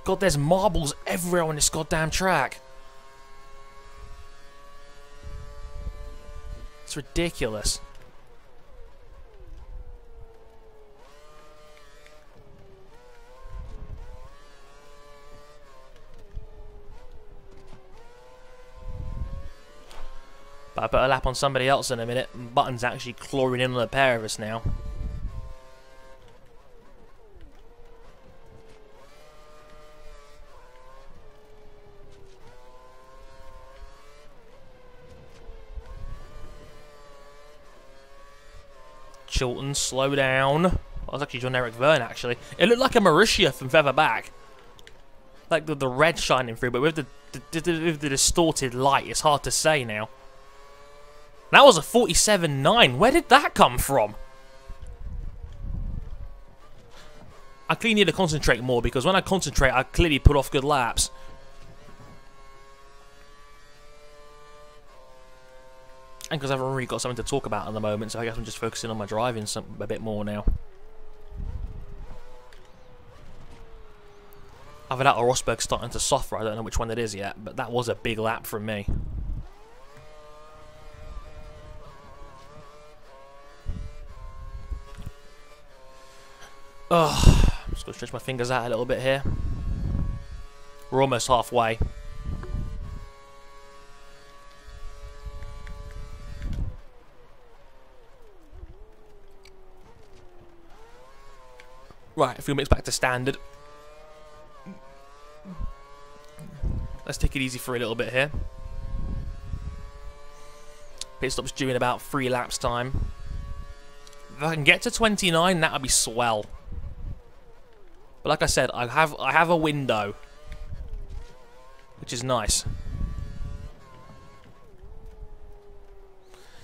God, there's marbles everywhere on this goddamn track. It's ridiculous. But I put a lap on somebody else in a minute. Button's actually clawing in on a pair of us now. Chilton, slow down. That was actually John Eric Verne, actually. It looked like a Mauritia from further back. Like the red shining through, but with the distorted light, it's hard to say now. That was a 47.9. Where did that come from? I clearly need to concentrate more, because when I concentrate, I clearly put off good laps. And because I haven't really got something to talk about at the moment, so I guess I'm just focusing on my driving a bit more now. Either that or Rosberg's starting to suffer. I don't know which one it is yet, but that was a big lap from me. Oh, I'm just going to stretch my fingers out a little bit here. We're almost halfway. Right, a few minutes back to standard. Let's take it easy for a little bit here. Pit stop's due in about 3 laps time. If I can get to 29, that would be swell. But like I said, I have a window, which is nice.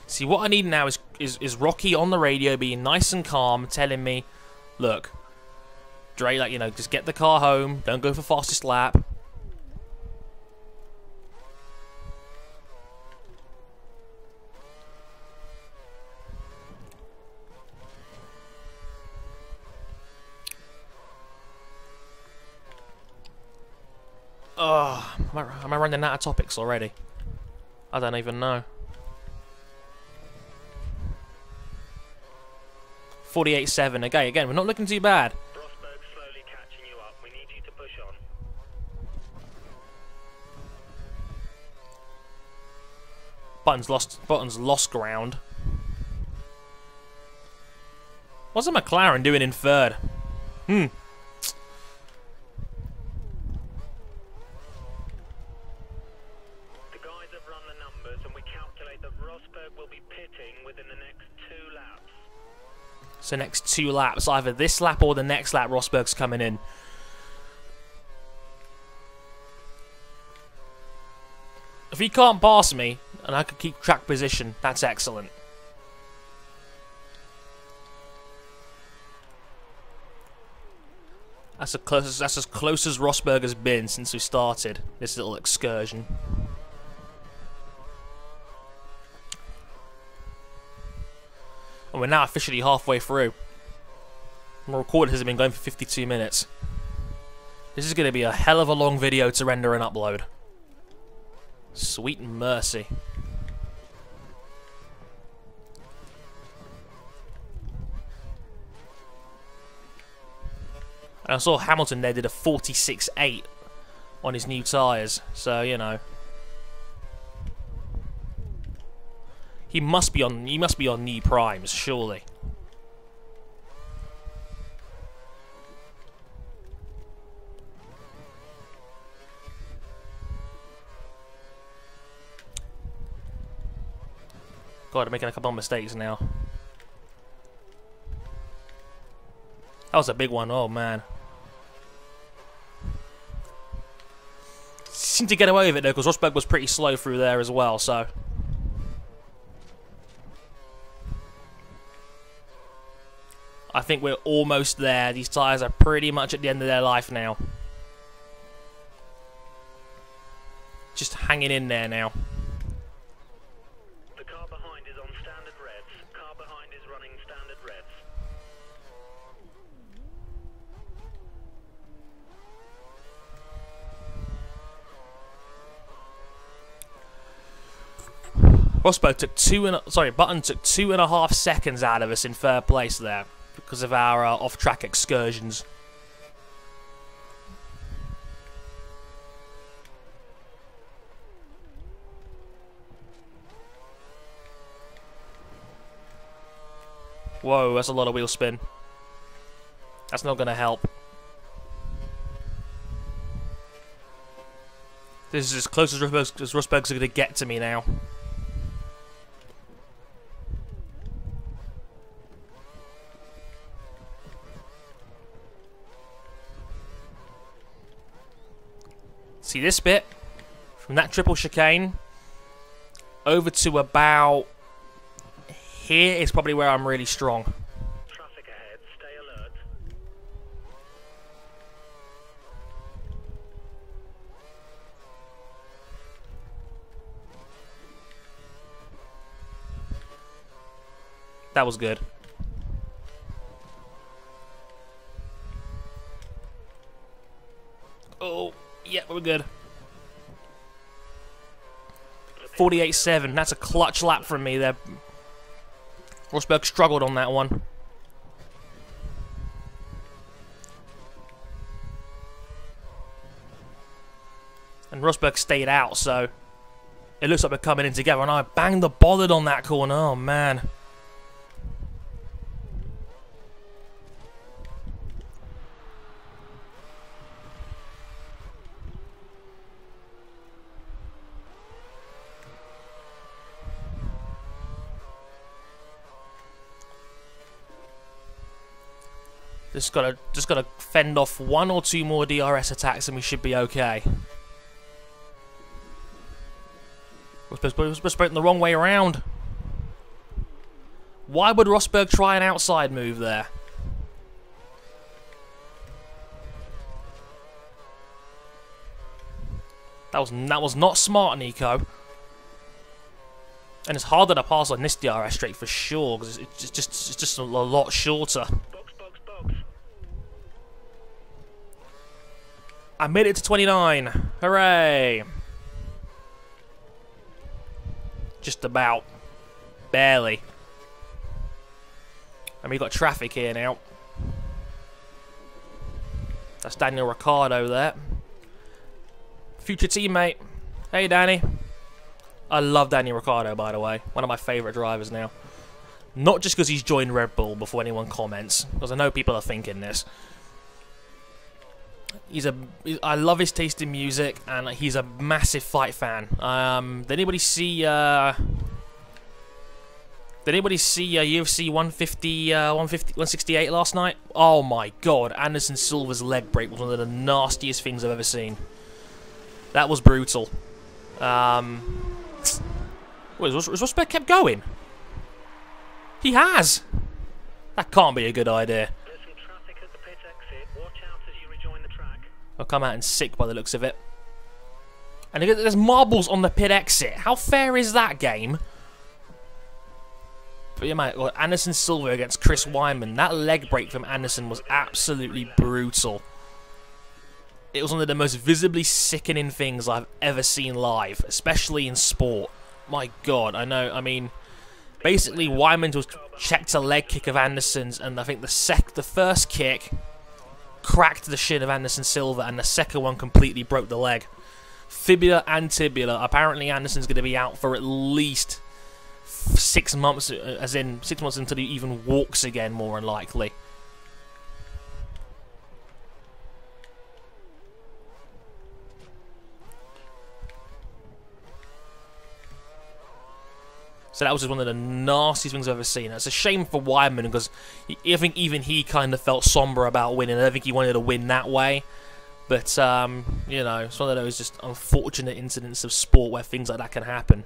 See, what I need now is Rocky on the radio being nice and calm, telling me, look, Dre, like, you know, just get the car home, don't go for fastest lap. Oh, am I running out of topics already? I don't even know. 48.7. Again, we're not looking too bad. Rosberg slowly catching you up. We need you to push on. Button's lost ground. What's a McLaren doing in third? So next 2 laps, either this lap or the next lap, Rosberg's coming in. If he can't pass me, and I can keep track position, that's excellent. That's as close as Rosberg has been since we started this little excursion. And we're now officially halfway through. My recording has been going for 52 minutes. This is going to be a hell of a long video to render and upload. Sweet mercy. And I saw Hamilton there did a 46.8 on his new tyres, so you know. He must be on new primes, surely. God, I'm making a couple of mistakes now. That was a big one, oh man. Seemed to get away with it though, because Rosberg was pretty slow through there as well, so. I think we're almost there. These tyres are pretty much at the end of their life now. Just hanging in there now. The car behind is on standard reds. Car behind is running standard reds. Rosberg took Button took 2.5 seconds out of us in third place there because of our off-track excursions. Whoa, that's a lot of wheel spin. That's not going to help. This is as close as Rosberg's going to get to me now. See this bit? From that triple chicane over to about here is probably where I'm really strong. Traffic ahead, stay alert. That was good. Oh, yeah, we're good. 48.7, that's a clutch lap from me there. Rosberg struggled on that one. And Rosberg stayed out, so it looks like we're coming in together. And I banged the bollard on that corner. Oh, man. Just gotta fend off 1 or 2 more DRS attacks and we should be okay. We're supposed to sprint the wrong way around. Why would Rosberg try an outside move there? That was not smart, Nico. And it's harder to pass on this DRS straight for sure because it's just a lot shorter. I made it to 29. Hooray! Just about. Barely. And we got traffic here now. That's Daniel Ricciardo there. Future teammate. Hey, Danny. I love Daniel Ricciardo, by the way. One of my favourite drivers now. Not just because he's joined Red Bull before anyone comments, because I know people are thinking this. I love his taste in music, and he's a massive fight fan. Did anybody see UFC 168 last night? Oh my god, Anderson Silva's leg break was one of the nastiest things I've ever seen. That was brutal. Has Rosberg kept going? He has! That can't be a good idea. I'll come out in sick by the looks of it. And there's marbles on the pit exit. How fair is that game? But yeah, mate, Anderson Silva against Chris Wyman. That leg break from Anderson was absolutely brutal. It was one of the most visibly sickening things I've ever seen live, especially in sport. My god, I know, I mean, basically Wyman was checked a leg kick of Anderson's, and I think the first kick cracked the shin of Anderson Silva, and the second one completely broke the leg. Fibula and tibula. Apparently Anderson's going to be out for at least 6 months, as in 6 months until he even walks again, more than likely. So that was just one of the nastiest things I've ever seen. It's a shame for Wyman because I think even he kind of felt somber about winning. I don't think he wanted to win that way. But, you know, it's one of those just unfortunate incidents of sport where things like that can happen.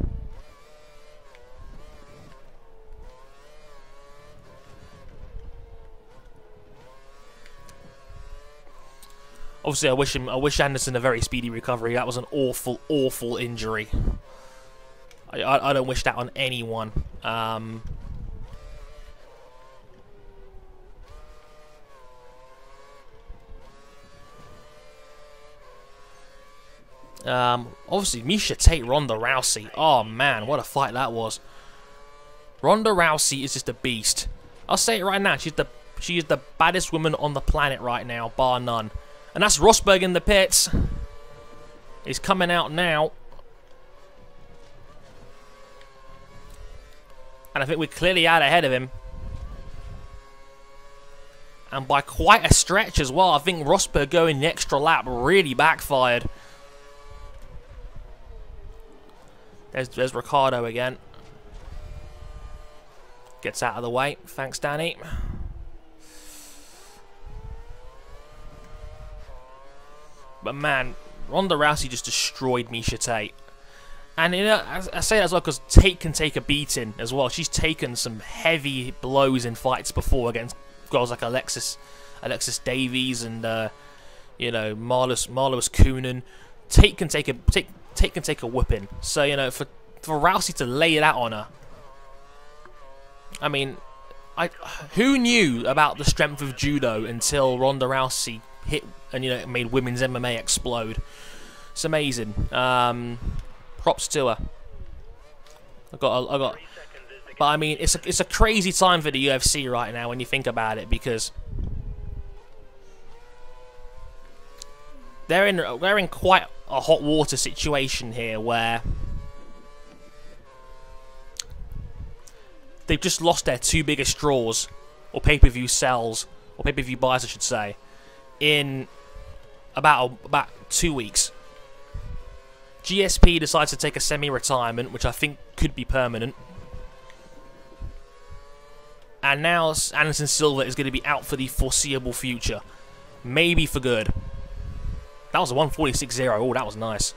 Obviously, I wish Anderson a very speedy recovery. That was an awful, awful injury. I don't wish that on anyone. Obviously, Miesha Tate, Ronda Rousey. Oh man, what a fight that was. Ronda Rousey is just a beast. I'll say it right now. She is the baddest woman on the planet right now, bar none. And that's Rosberg in the pits. He's coming out now. And I think we're clearly out ahead of him. And by quite a stretch as well. I think Rosberg going the extra lap really backfired. There's Ricciardo again. Gets out of the way. Thanks, Danny. But man, Ronda Rousey just destroyed Miesha Tate. And you know, I say that as well because Tate can take a beating as well. She's taken some heavy blows in fights before against girls like Alexis Davies and you know, Marlis Kunin. Tate can take a whipping. So you know, for Rousey to lay it out on her. I mean, who knew about the strength of judo until Ronda Rousey hit and, you know, made women's MMA explode. It's amazing. Props to her. I got. But I mean, it's a crazy time for the UFC right now when you think about it, because they're in quite a hot water situation here where they've just lost their two biggest draws, or pay-per-view sells, or pay-per-view buys I should say, in about 2 weeks. GSP decides to take a semi-retirement, which I think could be permanent. And now Anderson Silva is going to be out for the foreseeable future. Maybe for good. That was a 146.0. Oh, that was nice.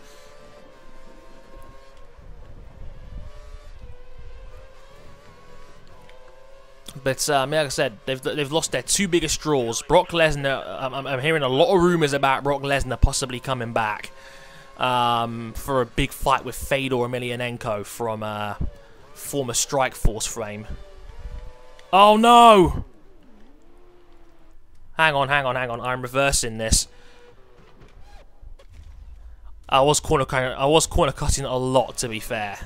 But like I said, they've lost their two biggest draws. Brock Lesnar. I'm hearing a lot of rumors about Brock Lesnar possibly coming back for a big fight with Fedor Emelianenko from former Strikeforce fame. Oh no! Hang on. I'm reversing this. I was corner cutting a lot, to be fair.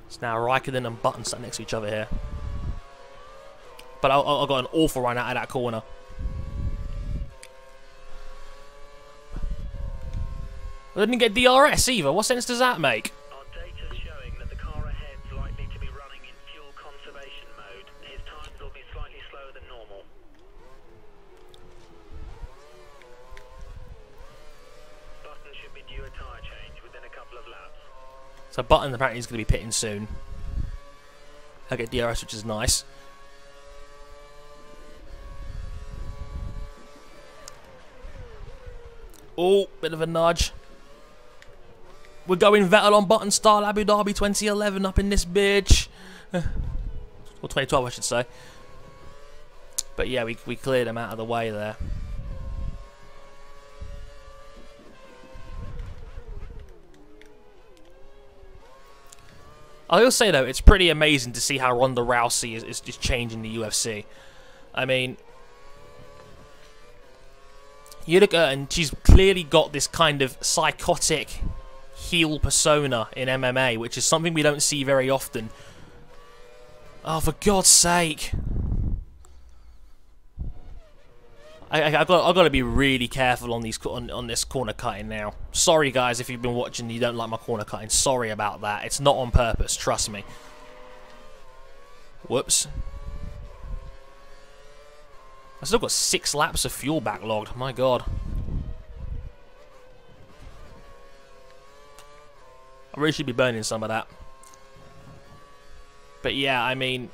It's now Raikkonen and Button sat next to each other here. But I got an awful run out of that corner. I didn't get DRS either. What sense does that make? Our data's showing that the car ahead's likely to be running in fuel conservation mode. His times will be slightly slower than normal. Button should be due a tyre change within a couple of laps. So Button apparently is going to be pitting soon. I get DRS, which is nice. Oh, bit of a nudge. We're going Vettel on Button style Abu Dhabi 2011 up in this bitch. Or 2012, I should say. But yeah, we cleared him out of the way there. I will say though, it's pretty amazing to see how Ronda Rousey is just changing the UFC. I mean, you look at her and she's clearly got this kind of psychotic heel persona in MMA, which is something we don't see very often. Oh, for God's sake! I've got to be really careful on these on this corner cutting now. Sorry guys, if you've been watching and you don't like my corner cutting. Sorry about that. It's not on purpose. Trust me. Whoops. I still got 6 laps of fuel backlogged. My God. I really should be burning some of that. But yeah, I mean,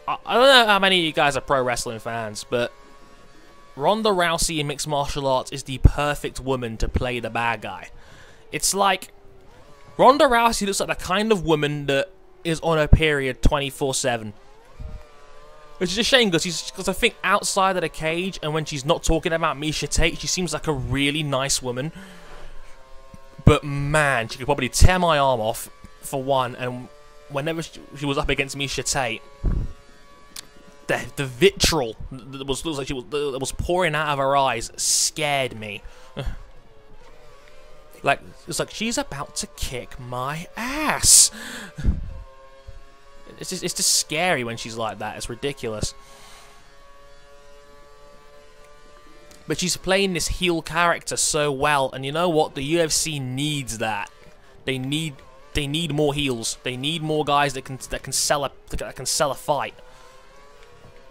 I don't know how many of you guys are pro wrestling fans, but Ronda Rousey in mixed martial arts is the perfect woman to play the bad guy. It's like Ronda Rousey looks like the kind of woman that is on her period 24/7. Which is a shame because I think outside of the cage and when she's not talking about Miesha Tate, she seems like a really nice woman. But man, she could probably tear my arm off for one, and whenever she was up against Miesha Tate, the vitriol that was pouring out of her eyes scared me. Like, it's like she's about to kick my ass. It's just scary when she's like that. It's ridiculous. But she's playing this heel character so well, and you know what? The UFC needs that. They need more heels. They need more guys that can sell a fight.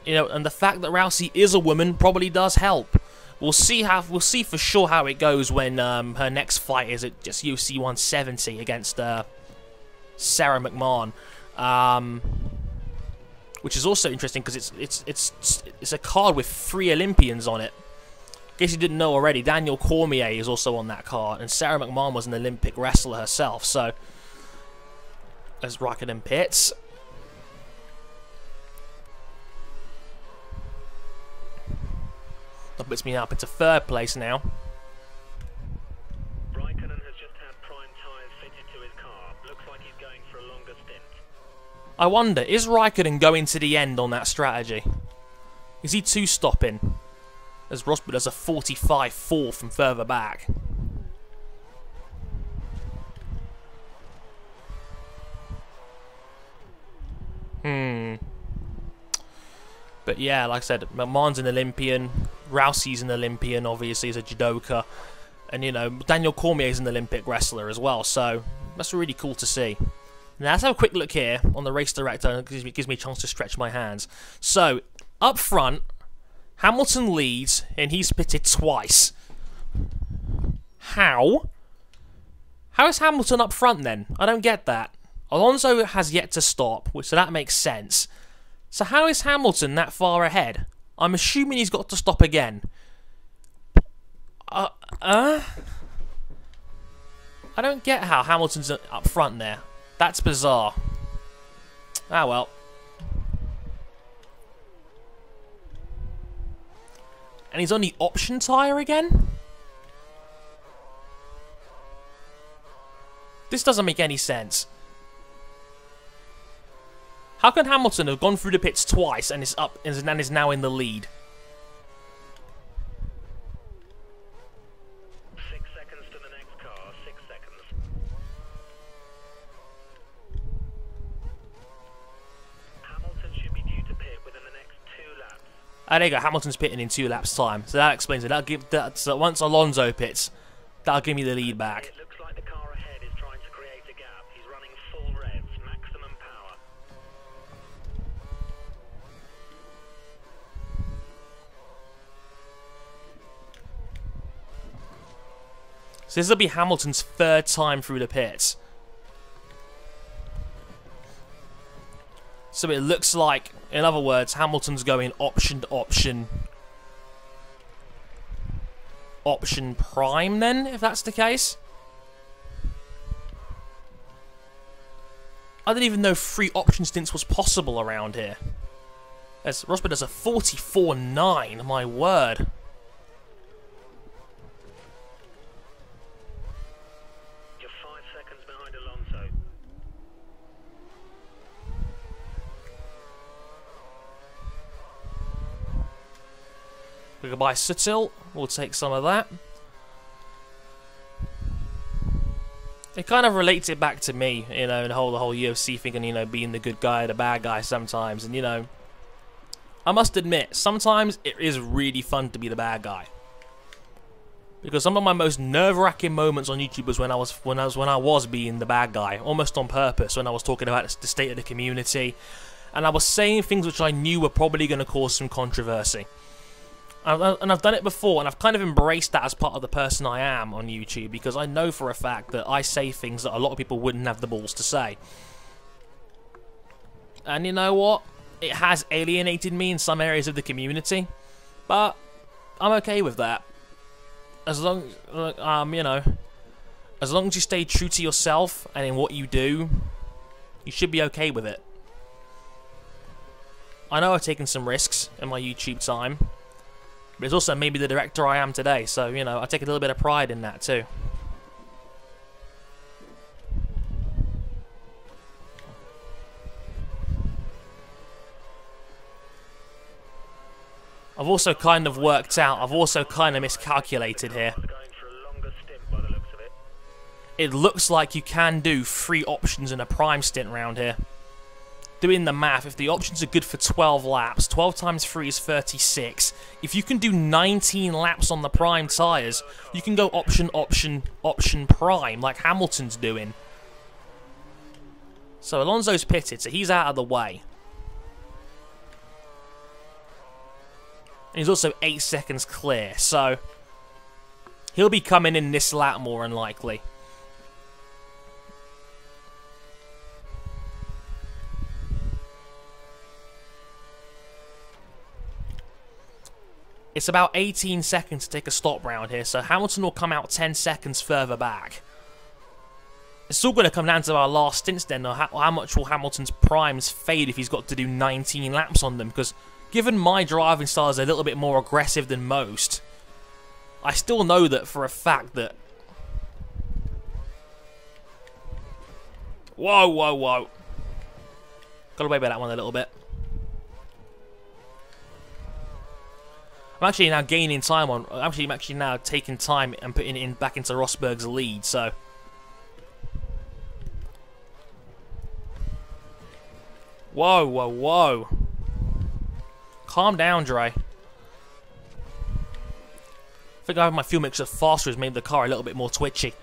You know, and the fact that Rousey is a woman probably does help. We'll see for sure how it goes when her next fight is at just UFC 170 against Sarah McMahon, which is also interesting because it's a card with 3 Olympians on it. In case you didn't know already, Daniel Cormier is also on that card, and Sarah McMahon was an Olympic wrestler herself. So, as Raikkonen pits. That puts me up into 3rd place now. Raikkonen has just had prime tyres fitted to his car. Looks like he's going for a longer stint. I wonder, is Raikkonen going to the end on that strategy? Is he 2-stopping? As Rosberg does a 45-4 from further back. But yeah, like I said, McMahon's an Olympian, Rousey's an Olympian, obviously, he's a judoka, and you know, Daniel Cormier's an Olympic wrestler as well, so that's really cool to see. Now let's have a quick look here on the race director, it gives me a chance to stretch my hands. So, up front, Hamilton leads, and he's pitted twice. How? How is Hamilton up front then? I don't get that. Alonso has yet to stop, so that makes sense. So how is Hamilton that far ahead? I'm assuming he's got to stop again. I don't get how Hamilton's up front there. That's bizarre. Ah well. And he's on the option tyre again? This doesn't make any sense. How can Hamilton have gone through the pits twice and is now in the lead? 6 seconds to the next car. 6 seconds. Hamilton should be due to pit within the next 2 laps. Ah, there you go. Hamilton's pitting in 2 laps' time, so that explains it. So once Alonso pits, that'll give me the lead back. It looks like the car ahead is trying to create a gap. He's running full revs, maximum power. So this will be Hamilton's 3rd time through the pits. So it looks like, in other words, Hamilton's going option to option. Option prime then, if that's the case. I didn't even know 3 option stints was possible around here. As Rosberg does a 44.9, my word. You're 5 seconds behind Alonso. Goodbye, Sutil. We'll take some of that. It kind of relates it back to me, you know, the whole UFC thing and, you know, being the good guy, the bad guy sometimes. And, you know, I must admit, sometimes it is really fun to be the bad guy. Because some of my most nerve-wracking moments on YouTube was when I was being the bad guy, almost on purpose, when I was talking about the state of the community, and I was saying things which I knew were probably going to cause some controversy. And I've done it before, and I've kind of embraced that as part of the person I am on YouTube, because I know for a fact that I say things that a lot of people wouldn't have the balls to say. And you know what? It has alienated me in some areas of the community, but I'm okay with that. As long, you know, as long as you stay true to yourself and in what you do, you should be okay with it. I know I've taken some risks in my YouTube time, but it's also maybe the director I am today, so, you know, I take a little bit of pride in that too. I've also kind of worked out, I've also kind of miscalculated here. It looks like you can do 3 options in a prime stint round here. Doing the math, if the options are good for 12 laps, 12 times 3 is 36. If you can do 19 laps on the prime tyres, you can go option, option, option prime, like Hamilton's doing. So Alonso's pitted, so he's out of the way. And he's also 8 seconds clear, so he'll be coming in this lap more than likely. It's about 18 seconds to take a stop round here, so Hamilton will come out 10 seconds further back. It's all going to come down to our last stints then, or how much will Hamilton's primes fade if he's got to do 19 laps on them, because given my driving style is a little bit more aggressive than most, I still know that for a fact that... Whoa, whoa, whoa. Got away with that one a little bit. I'm actually now gaining time on... I'm actually now taking time and putting it in back into Rosberg's lead, so... Whoa, whoa, whoa. Calm down, Dre. I think having my fuel mixer faster has made the car a little bit more twitchy.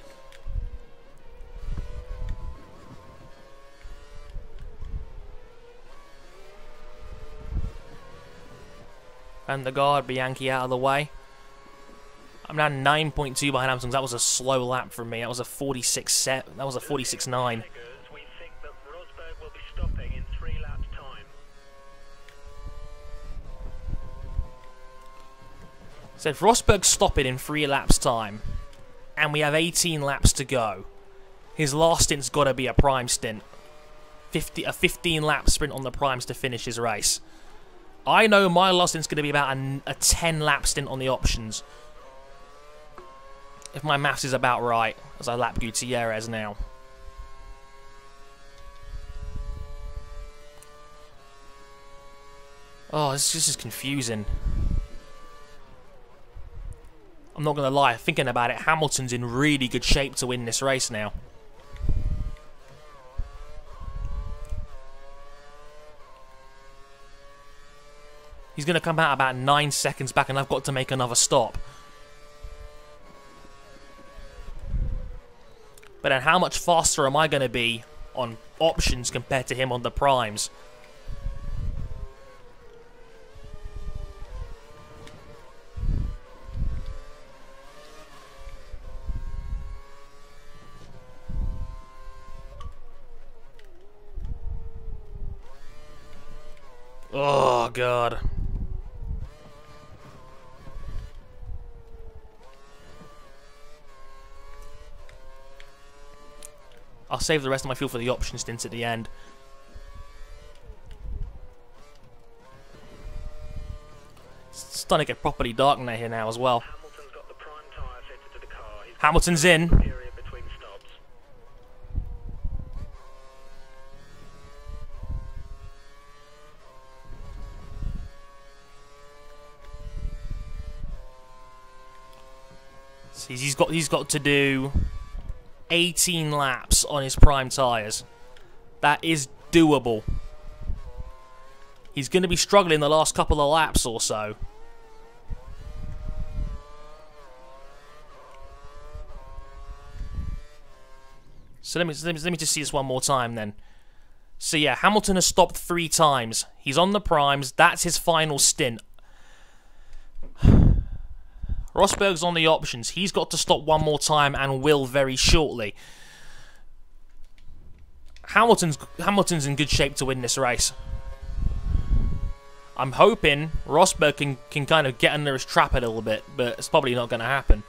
And the guard, Bianchi out of the way. I'm now 9.2 behind Hamilton. That was a slow lap for me. That was a 46 set. That was a 46.9. We think that Rosberg will be stopping in 3 laps time. So if Rosberg's stopping in 3 laps time, and we have 18 laps to go, his last stint's got to be a prime stint. A 15 lap sprint on the primes to finish his race. I know my last stint's going to be about a 10 lap stint on the options. If my maths is about right, as I lap Gutierrez now. Oh, this is confusing. I'm not going to lie, thinking about it, Hamilton's in really good shape to win this race now. He's going to come out about 9 seconds back and I've got to make another stop. But then how much faster am I going to be on options compared to him on the primes? Oh, God. I'll save the rest of my fuel for the option stints at the end. It's starting to get properly dark in here now as well. Hamilton's got the prime tyre fitted to the car. He's Hamilton's in. period between stops. See, he's got to do 18 laps on his prime tyres. That is doable. He's going to be struggling the last couple of laps or so. So let me just see this one more time then. So yeah, Hamilton has stopped 3 times. He's on the primes. That's his final stint. Rosberg's on the options. He's got to stop one more time and will very shortly. Hamilton's in good shape to win this race. I'm hoping Rosberg can kind of get under his trap a little bit, but it's probably not going to happen.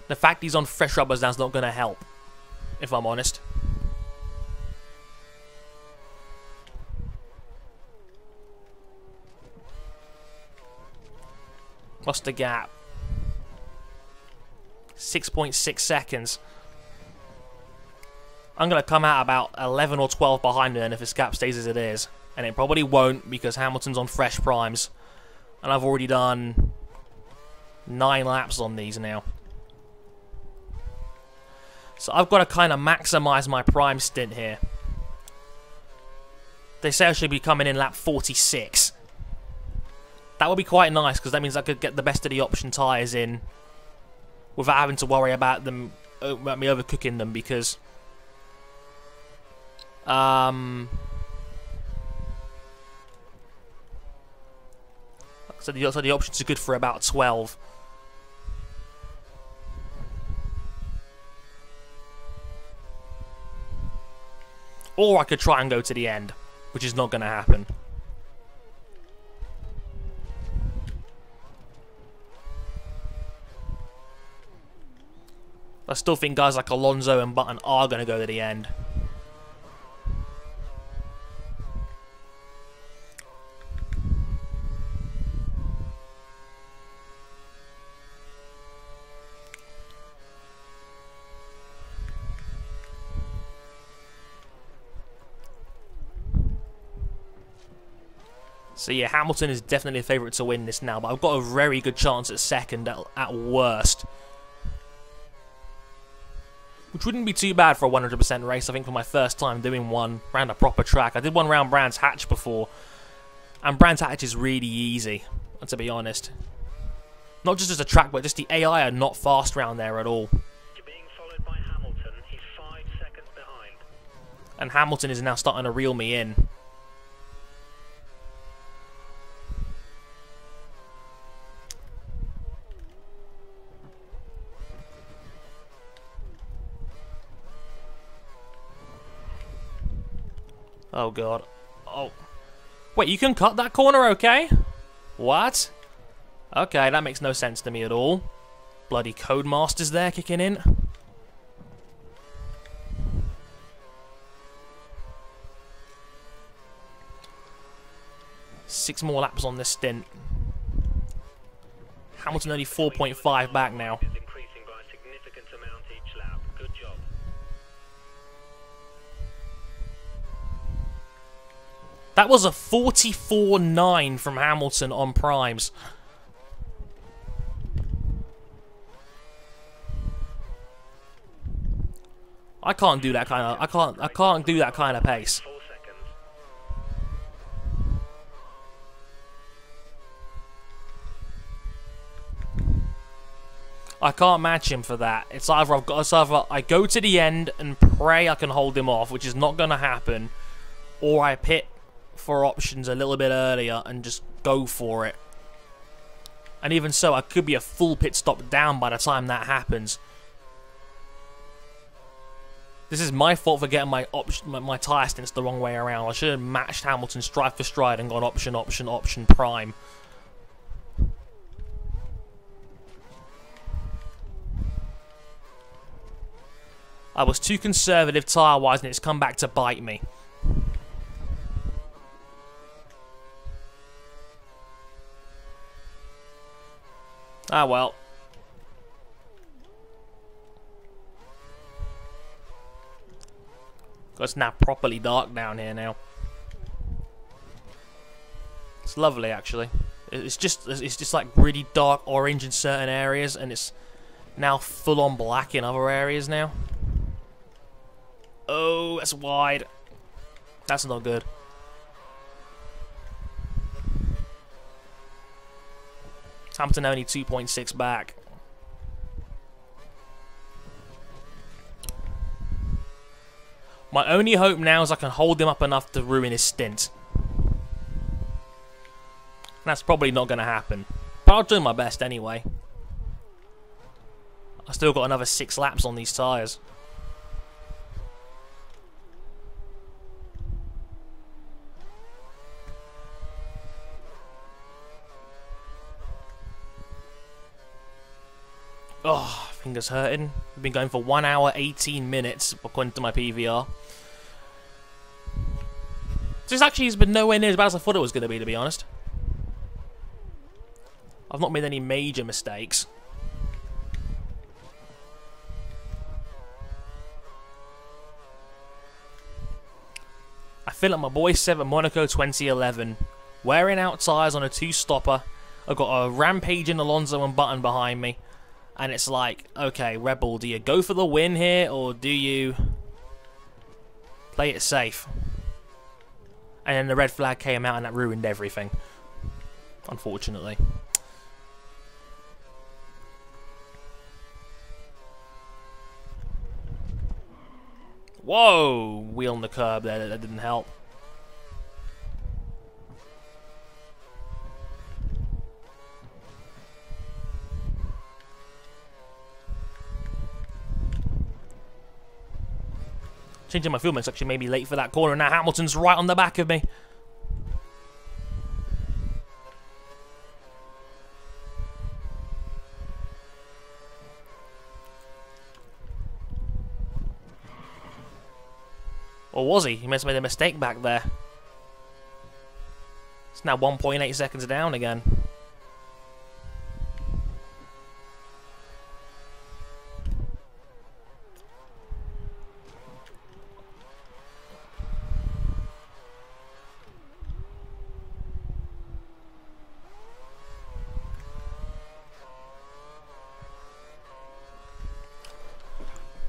The fact he's on fresh rubbers now is not going to help, if I'm honest. What's the gap? 6.6 seconds. I'm going to come out about 11 or 12 behind him if this gap stays as it is. And it probably won't because Hamilton's on fresh primes. And I've already done 9 laps on these now. So I've got to kind of maximize my prime stint here. They say I should be coming in lap 46. That would be quite nice because that means I could get the best of the option tyres in without having to worry about me overcooking them because so the options are good for about 12. Or I could try and go to the end, which is not going to happen. I still think guys like Alonso and Button are going to go to the end. So yeah, Hamilton is definitely a favourite to win this now, but I've got a very good chance at second at worst. Which wouldn't be too bad for a 100% race, I think, for my first time doing one around a proper track. I did one around Brands Hatch before, and Brands Hatch is really easy, to be honest. Not just as a track, but just the AI are not fast around there at all. You're being followed by Hamilton. He's 5 seconds behind. And Hamilton is now starting to reel me in. Oh god. Oh. Wait, you can cut that corner, okay? What? Okay, that makes no sense to me at all. Bloody Codemasters there kicking in. Six more laps on this stint. Hamilton only 4.5 back now. Is increasing by a significant amount each lap. Good job. That was a 44.9 from Hamilton on primes. I can't do that kind of I can't do that kind of pace. 4 seconds. I can't match him for that. It's either I go to the end and pray I can hold him off, which is not going to happen, or I pit for options a little bit earlier and just go for it. And even so, I could be a full pit stop down by the time that happens. This is my fault for getting my tyre stints the wrong way around. I should have matched Hamilton stride for stride and gone option, option, option, prime. I was too conservative tyre-wise and it's come back to bite me. Ah well. It's now properly dark down here now. It's lovely actually. It's just like really dark orange in certain areas, and it's now full on black in other areas now. Oh, that's wide. That's not good. Hamilton only 2.6 back. My only hope now is I can hold him up enough to ruin his stint. That's probably not going to happen. But I'll do my best anyway. I still got another 6 laps on these tyres. Oh, fingers hurting. We've been going for 1 hour 18 minutes according to my PVR. This actually has been nowhere near as bad as I thought it was going to be honest. I've not made any major mistakes. I feel like my boy said at Monaco 2011, wearing out tyres on a 2-stopper. I've got a rampaging Alonso and Button behind me. And it's like, okay, Red Bull, do you go for the win here, or do you play it safe? And then the red flag came out and that ruined everything, unfortunately. Whoa! Wheel on the curb there, that didn't help. Changing my fuel mix actually made me late for that corner, and now Hamilton's right on the back of me. Or was he? He must have made a mistake back there. It's now 1.8 seconds down again.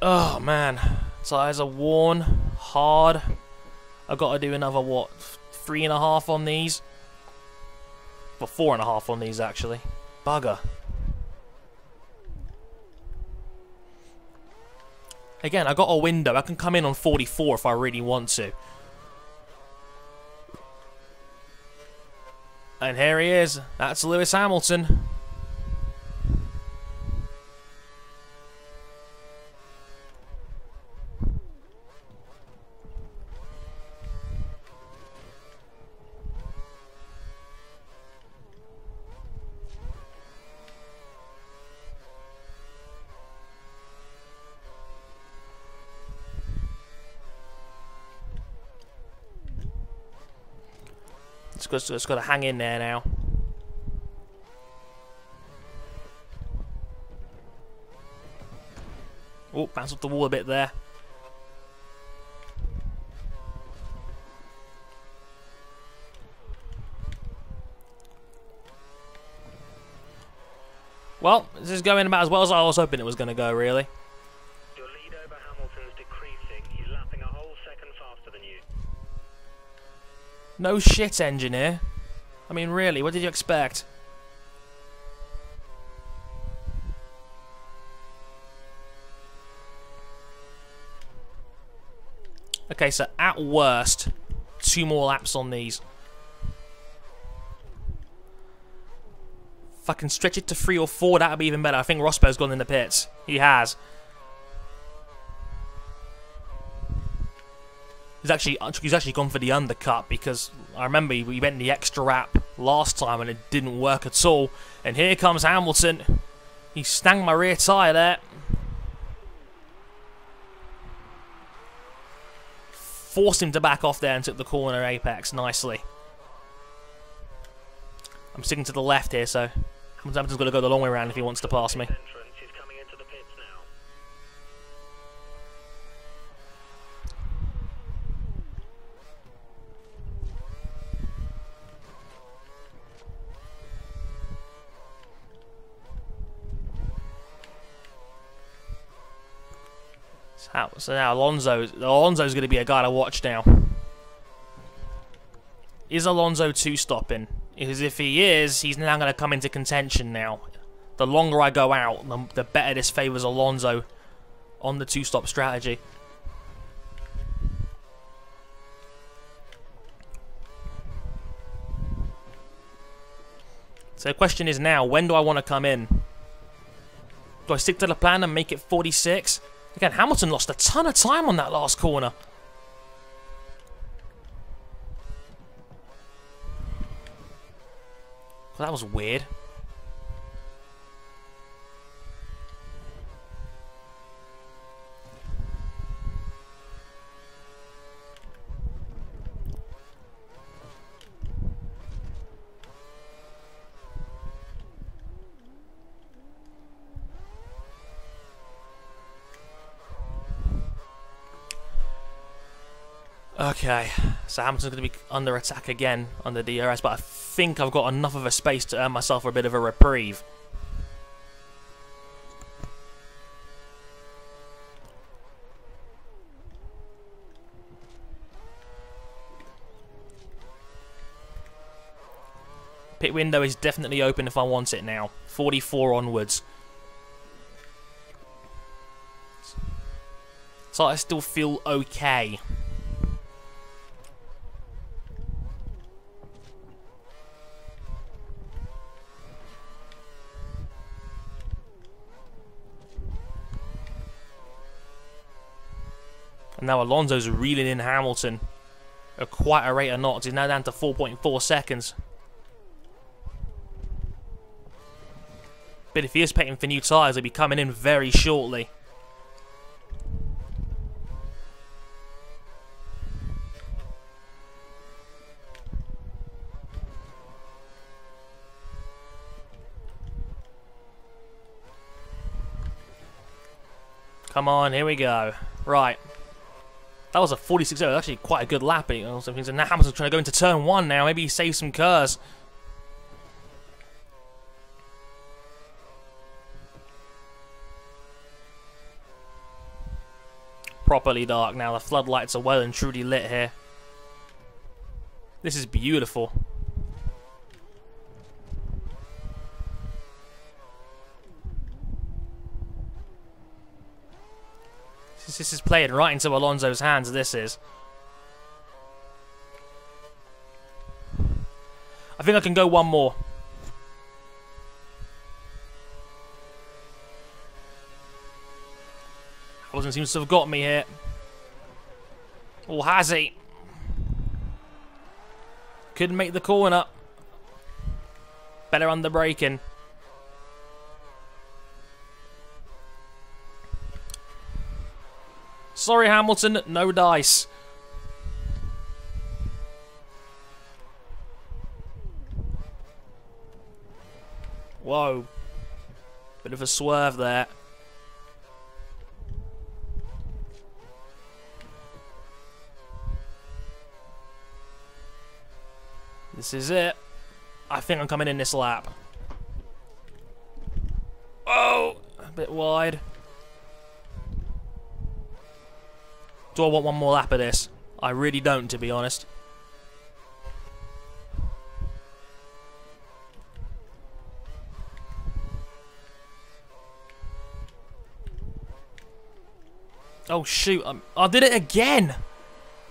Oh man, tyres are worn, hard. I've got to do another, what, 3.5 on these? Well, 4.5 on these actually. Bugger. Again, I got a window. I can come in on 44 if I really want to. And here he is. That's Lewis Hamilton. It's got to hang in there now. Oh, bounce off the wall a bit there. Well, this is going about as well as I was hoping it was going to go, really. Your lead over Hamilton's decreasing. He's lapping a whole second faster than you. No shit, engineer. I mean, really, what did you expect? Okay, so at worst, 2 more laps on these. If I can stretch it to 3 or 4, that would be even better. I think Rosberg's gone in the pits. He has. He's actually gone for the undercut because I remember we went the extra wrap last time and it didn't work at all. And here comes Hamilton. He snagged my rear tyre there. Forced him to back off there and took the corner apex nicely. I'm sticking to the left here, so Hamilton's got to go the long way around if he wants to pass me. So now Alonso's going to be a guy to watch now. Is Alonso 2-stopping? Because if he is, he's now going to come into contention now. The longer I go out, the better this favours Alonso on the 2-stop strategy. So the question is now, when do I want to come in? Do I stick to the plan and make it 46? Again, Hamilton lost a ton of time on that last corner. Well, that was weird. Okay, so Hamilton's going to be under attack again on the DRS, but I think I've got enough of a space to earn myself a bit of a reprieve. Pit window is definitely open if I want it now. 44 onwards. So I still feel okay. And now Alonso's reeling in Hamilton at quite a rate of knots. He's now down to 4.4 seconds. But if he is paying for new tyres, he'll be coming in very shortly. Come on, here we go. Right. That was a 46. That was actually quite a good lap. And now Hamilton's trying to go into turn 1 now. Maybe he saves some curves. properly dark now. The floodlights are well and truly lit here. This is beautiful. This is playing right into Alonso's hands, this is. I think I can go one more. Hamilton seems to have got me here. Or has he? Couldn't make the corner. Better under braking. Sorry, Hamilton, no dice. Whoa. Bit of a swerve there. This is it. I think I'm coming in this lap. Oh, a bit wide. Do I want one more lap of this? I really don't, to be honest. Oh shoot, I did it again!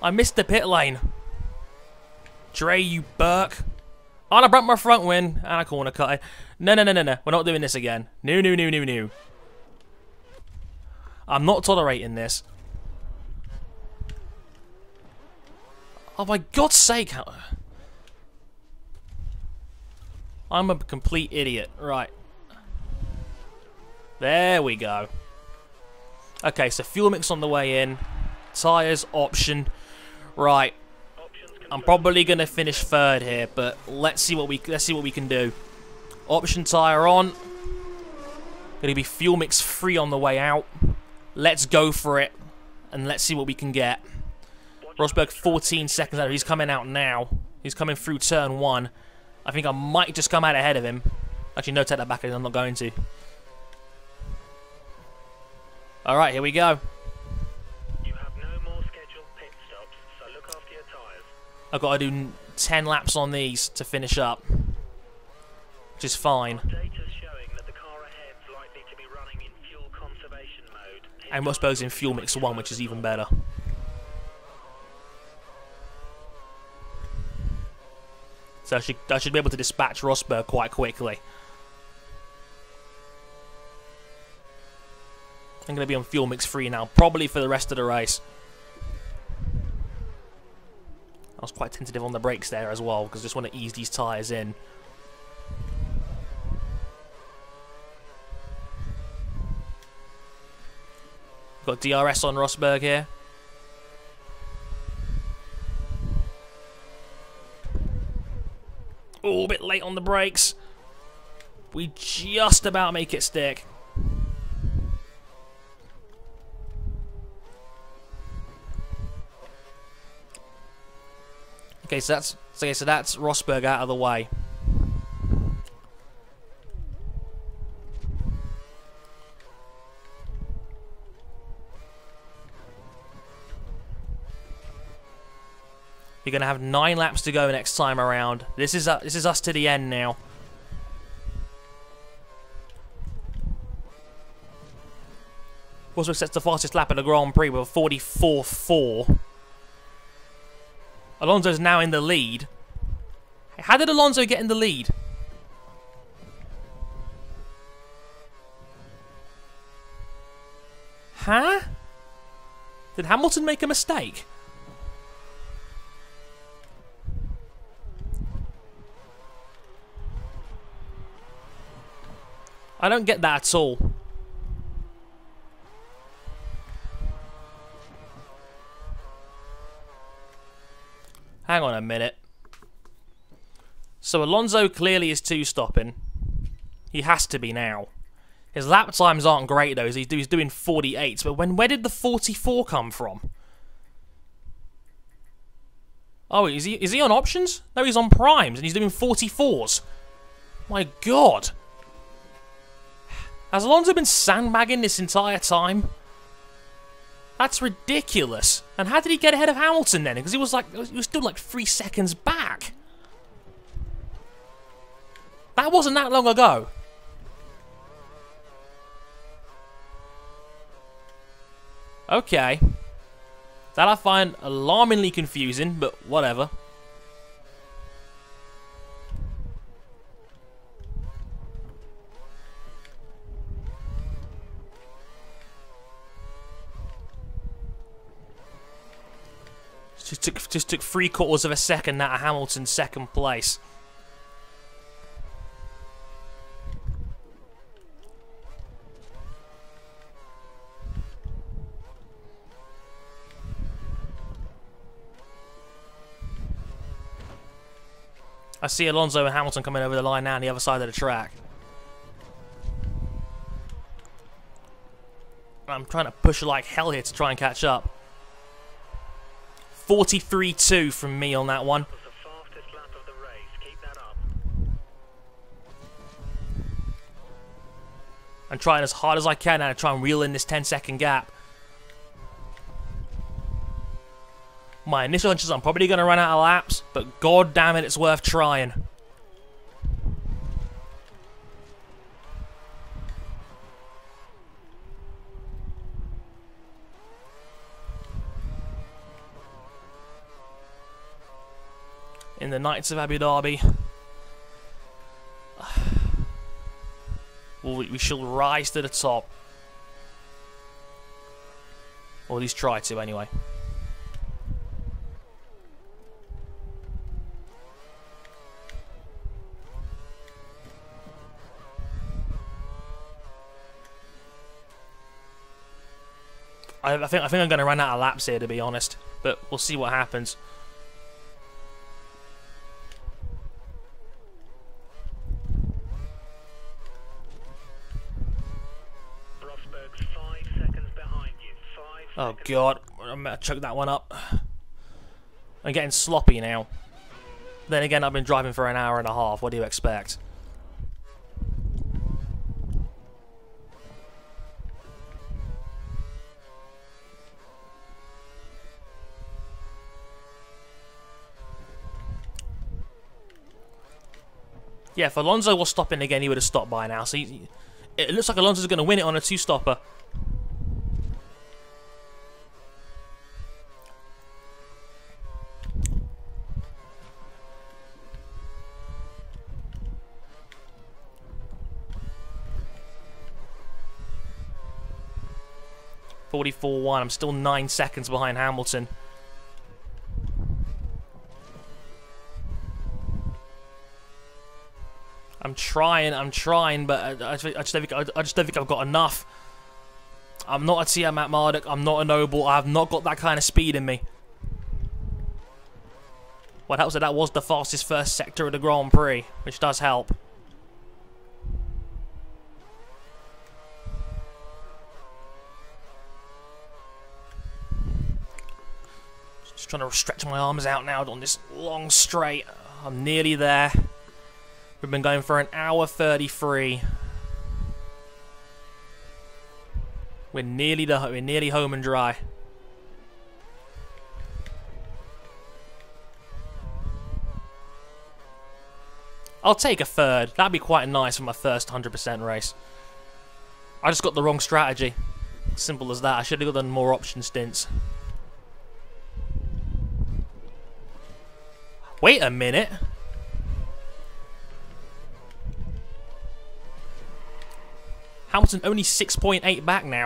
I missed the pit lane. Dre, you Burke. Oh, and I broke my front wing, and I corner cut it. No, no, no, no, no. We're not doing this again. No, no, no, no, no. I'm not tolerating this. Oh, my God's sake. I'm a complete idiot. Right. There we go. Okay, so fuel mix on the way in. Tyres, option. Right. I'm probably going to finish third here, but let's see what we can do. Option tyre on. Going to be fuel mix free on the way out. Let's go for it, and let's see what we can get. Rosberg 14 seconds out. He's coming out now. He's coming through turn 1. I think I might just come out ahead of him. Actually, no, take that back. I'm not going to. All right, here we go. You have no more scheduled pit stops, so look after your tyres. I've got to do 10 laps on these to finish up, which is fine. Data's showing that the car ahead's likely to be running in fuel conservation mode. And Rosberg's in fuel mix 1, which is even better. So I should be able to dispatch Rosberg quite quickly. I'm going to be on fuel mix 3 now, probably for the rest of the race. I was quite tentative on the brakes there as well, because I just want to ease these tyres in. Got DRS on Rosberg here. Oh, a bit late on the brakes. We just about make it stick. Okay, so that's Rosberg out of the way. You're going to have 9 laps to go next time around. This is us to the end now. Also sets the fastest lap in the Grand Prix with a 44.4. Alonso's now in the lead. How did Alonso get in the lead? Huh? Did Hamilton make a mistake? I don't get that at all. Hang on a minute. So Alonso clearly is 2-stopping. He has to be now. His lap times aren't great though. He's doing 48s. But where did the 44 come from? Oh, is he on options? No, he's on primes and he's doing 44s. My God. Has Alonso been sandbagging this entire time? That's ridiculous. And how did he get ahead of Hamilton then? Because he was still like 3 seconds back. That wasn't that long ago. Okay. That I find alarmingly confusing, but whatever. Just took 3/4 of a second out of Hamilton's second place. I see Alonso and Hamilton coming over the line now on the other side of the track. I'm trying to push like hell here to try and catch up. 43.2 from me on that one. Was the fastest lap of the race. Keep that up. I'm trying as hard as I can now to try and reel in this 10-second gap. My initial hunch is I'm probably going to run out of laps, but god damn it, it's worth trying. In the Knights of Abu Dhabi, we shall rise to the top. Or at least try to, anyway. I think I'm going to run out of laps here, to be honest, but we'll see what happens. Rosberg's 5 seconds behind you. 5 Oh seconds. god, I'm going to choke that one up. I'm getting sloppy now. Then again, I've been driving for an hour and a half. What do you expect? Yeah, if Alonso was stopping again, he would have stopped by now. So it looks like Alonso's going to win it on a two-stopper. .44.1. I'm still 9 seconds behind Hamilton. I'm trying, but I just don't think I've got enough. I'm not a Tiamatmarduk, I'm not a Noble, I have not got that kind of speed in me. What helps that was the fastest first sector of the Grand Prix, which does help. Just trying to stretch my arms out now on this long straight. I'm nearly there. We've been going for an hour 33. We're nearly home and dry. I'll take a third. That'd be quite nice for my first 100% race. I just got the wrong strategy. Simple as that. I should have done more option stints. Wait a minute. Hamilton only 6.8 back now.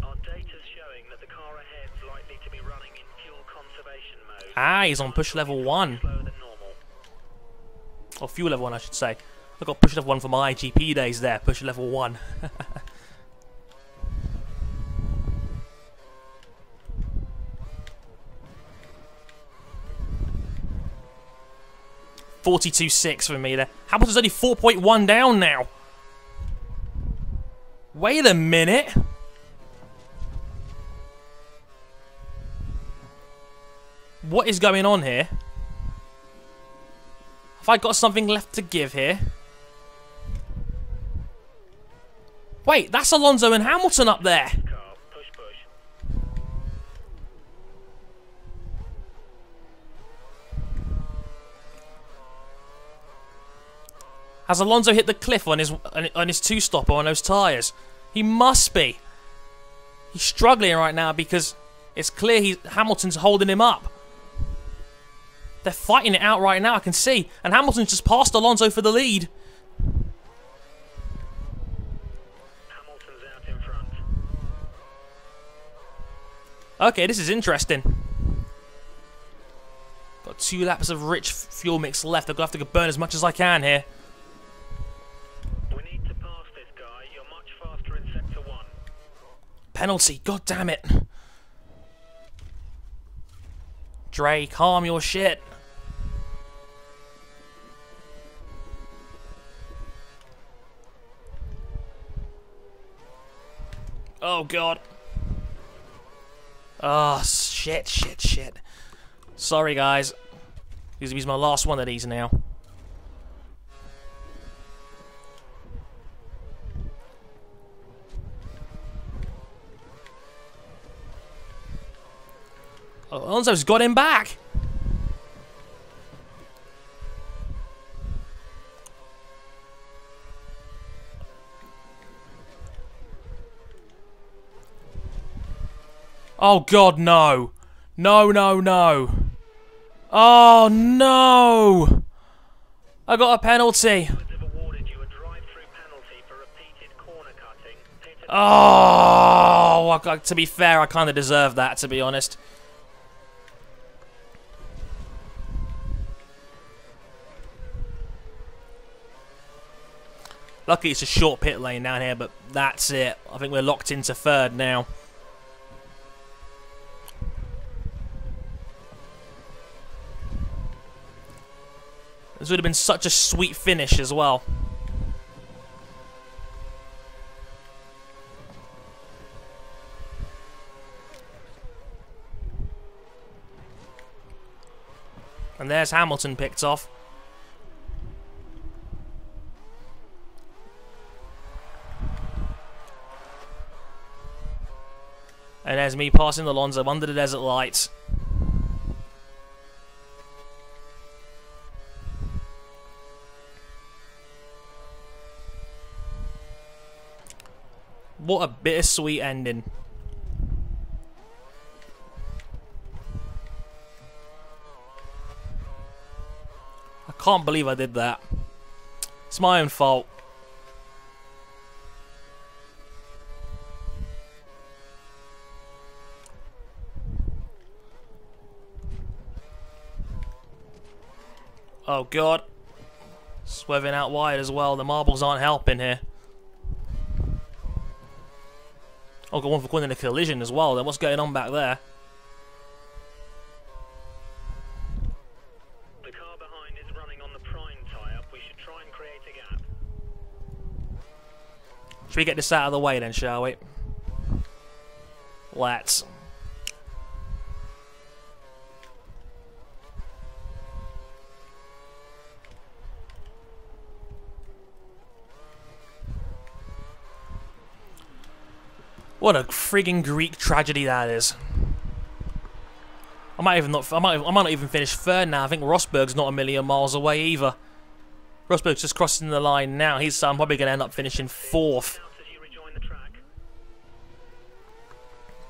Our data's showing that the car ahead's likely to be running in fuel conservation mode. Ah, he's on push level 1. Slower than normal. Or fuel level 1, I should say. I got push level 1 for my IGP days there. Push level 1. 42.6 for me there. Hamilton's only 4.1 down now. Wait a minute. What is going on here? Have I got something left to give here? Wait, that's Alonso and Hamilton up there. Car, push, push. Has Alonso hit the cliff on his two-stopper on those tyres? He must be. He's struggling right now because it's clear Hamilton's holding him up. They're fighting it out right now, I can see. And Hamilton's just passed Alonso for the lead. Hamilton's out in front. Okay, this is interesting. Got 2 laps of rich fuel mix left. I'm going to have to burn as much as I can here. We need to pass this guy. You're much faster in sector 1. Penalty, god damn it. Dre, calm your shit. Oh god. Oh, shit. Sorry, guys. This is my last one of these now. Alonso's got him back. Oh god, no. No. Oh no! I got a penalty. Oh, to be fair, I kind of deserve that, to be honest. Luckily, it's a short pit lane down here, but that's it. I think we're locked into third now. This would have been such a sweet finish as well. And there's Hamilton picked off. And there's me passing Alonso under the desert lights. What a bittersweet ending. I can't believe I did that. It's my own fault. Oh god. Swerving out wide as well. The marbles aren't helping here. Oh, got one for winning a collision as well. Then what's going on back there? The car behind is running on the prime tyre. We should try and create a gap. Should we get this out of the way then, shall we? Let's. What a frigging Greek tragedy that is. I might not even finish third now. I think Rosberg's not a million miles away either. Rosberg's just crossing the line now. I'm probably going to end up finishing fourth.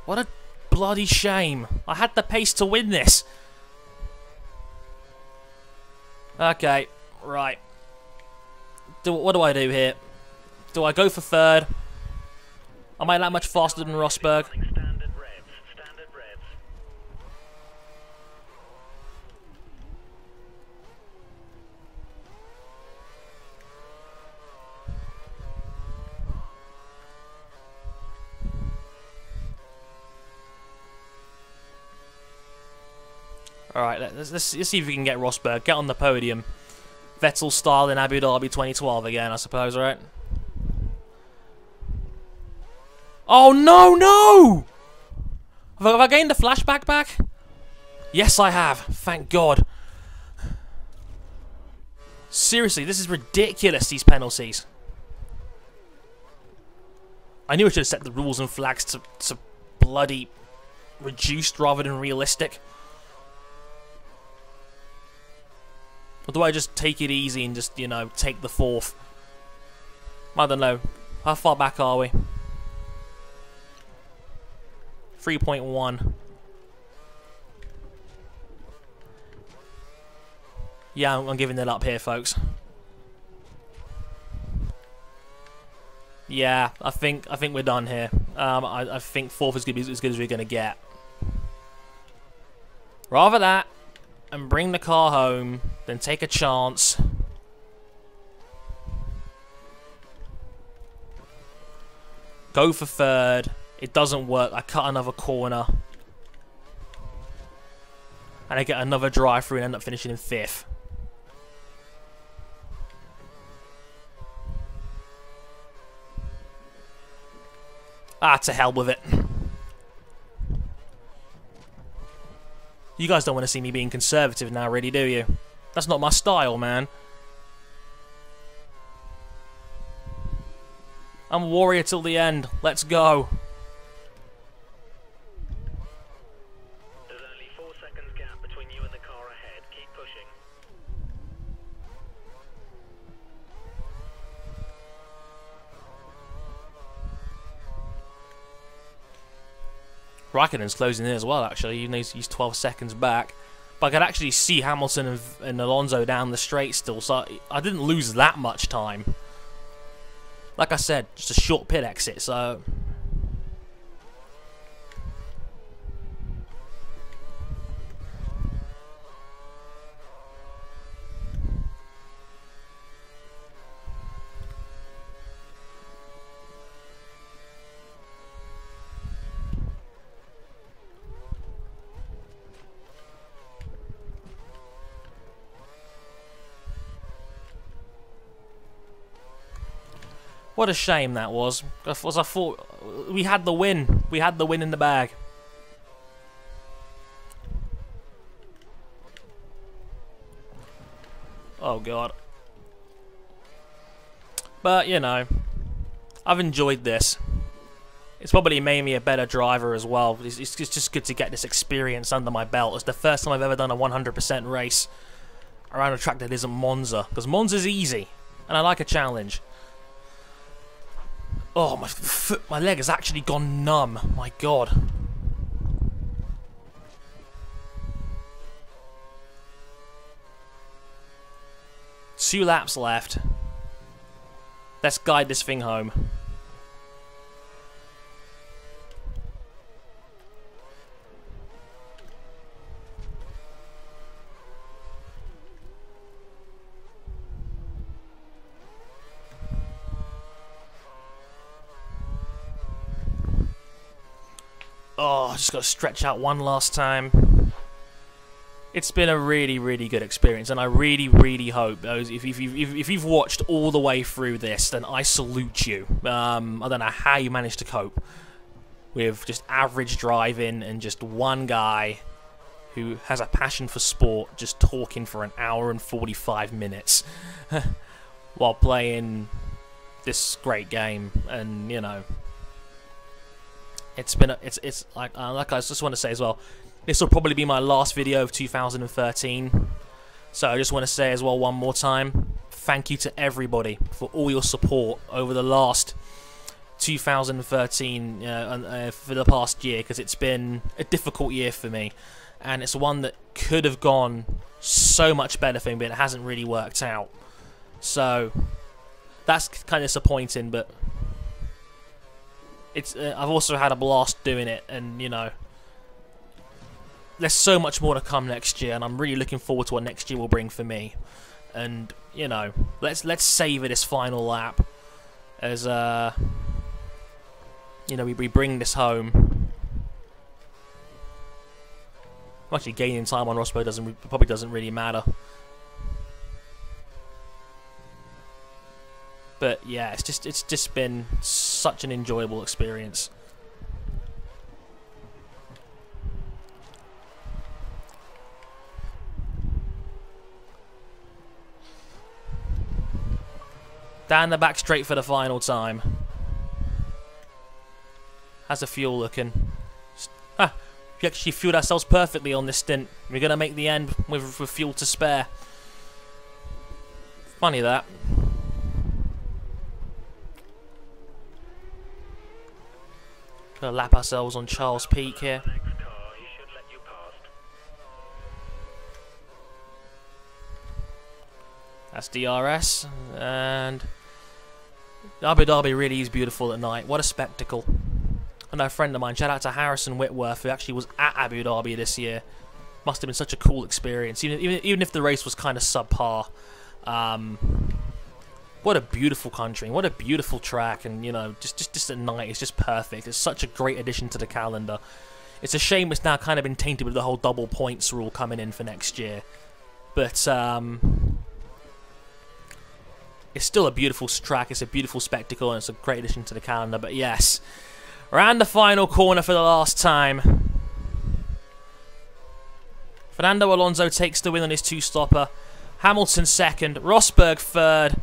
What a bloody shame. I had the pace to win this. Okay, right. What do I do here? Do I go for third? Am I that much faster than Rosberg? Alright, let's see if we can get Rosberg. Get on the podium. Vettel style in Abu Dhabi 2012 again, I suppose, right? Oh, no! Have I gained the flashback back? Yes, I have. Thank God. Seriously, this is ridiculous, these penalties. I knew I should have set the rules and flags to bloody reduced rather than realistic. Or do I just take it easy and just, you know, take the fourth? I don't know. How far back are we? 3.1. Yeah, I'm giving it up here, folks. Yeah, I think we're done here. I think fourth is going to be as good as we're going to get. Rather that and bring the car home than take a chance. Go for third. It doesn't work. I cut another corner. And I get another drive-through and end up finishing in fifth. Ah, to hell with it. You guys don't want to see me being conservative now, really, do you? That's not my style, man. I'm a warrior till the end. Let's go. There's only 4 seconds gap between you and the car ahead. Keep pushing. Raikkonen's closing in as well, actually, even though he's 12 seconds back. But I could actually see Hamilton and Alonso down the straight still, so I didn't lose that much time. Like I said, just a short pit exit, so... What a shame that was. As I thought, we had the win. We had the win in the bag. Oh god. But you know, I've enjoyed this. It's probably made me a better driver as well. It's just good to get this experience under my belt. It's the first time I've ever done a 100% race around a track that isn't Monza, because Monza's easy, and I like a challenge. Oh, my leg has actually gone numb. My god. Two laps left. Let's guide this thing home. Oh, I just got to stretch out one last time. It's been a really, really good experience, and I really, really hope if you've watched all the way through this, then I salute you. I don't know how you managed to cope with just average driving and just one guy who has a passion for sport just talking for an hour and 45 minutes while playing this great game, and you know. It's been it's like I just want to say as well, this will probably be my last video of 2013. So I just want to say as well one more time, thank you to everybody for all your support over the last 2013 for the past year, because it's been a difficult year for me, and it's one that could have gone so much better for me, but it hasn't really worked out. So that's kind of disappointing, but it's I've also had a blast doing it, and you know, there's so much more to come next year, and I'm really looking forward to what next year will bring for me. And you know, let's savor this final lap as you know, we bring this home. Actually, gaining time on Rosberg probably doesn't really matter. But yeah, it's just been such an enjoyable experience. Down the back straight for the final time. How's the fuel looking? Ah, we actually fueled ourselves perfectly on this stint. We're going to make the end with fuel to spare. Funny that. Gonna lap ourselves on Charles Peak here. That's DRS, and Abu Dhabi really is beautiful at night. What a spectacle. I know a friend of mine, shout out to Harrison Whitworth, who actually was at Abu Dhabi this year. Must have been such a cool experience, even if the race was kind of subpar. What a beautiful country, what a beautiful track, and you know, just at night, it's just perfect. It's such a great addition to the calendar. It's a shame it's now kind of been tainted with the whole double points rule coming in for next year, but it's still a beautiful track. It's a beautiful spectacle, and it's a great addition to the calendar. But yes, around the final corner for the last time. Fernando Alonso takes the win on his two-stopper. Hamilton second, Rosberg third,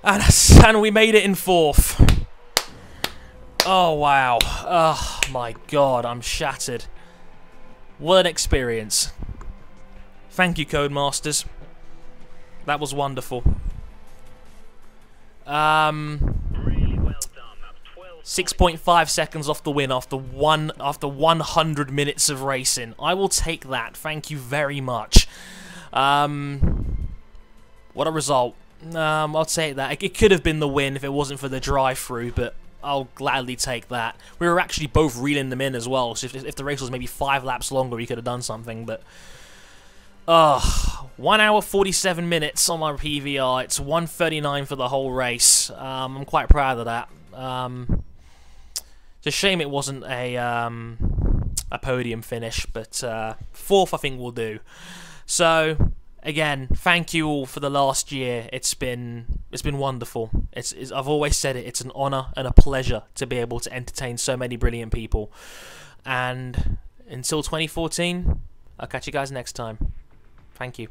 and we made it in fourth. Oh wow! Oh my God, I'm shattered. What an experience! Thank you, Codemasters. That was wonderful. Really well done. That's 12 6.5 seconds off the win after 100 minutes of racing. I will take that. Thank you very much. What a result. I'll take that. It could have been the win if it wasn't for the drive-through, but I'll gladly take that. We were actually both reeling them in as well, so if the race was maybe 5 laps longer, we could have done something, but 1 hour 47 minutes on my PVR. It's 1:39 for the whole race. I'm quite proud of that. It's a shame it wasn't a podium finish, but fourth I think will do. So again, thank you all for the last year. It's been wonderful. I've always said it. It's an honour and a pleasure to be able to entertain so many brilliant people. And until 2014, I'll catch you guys next time. Thank you.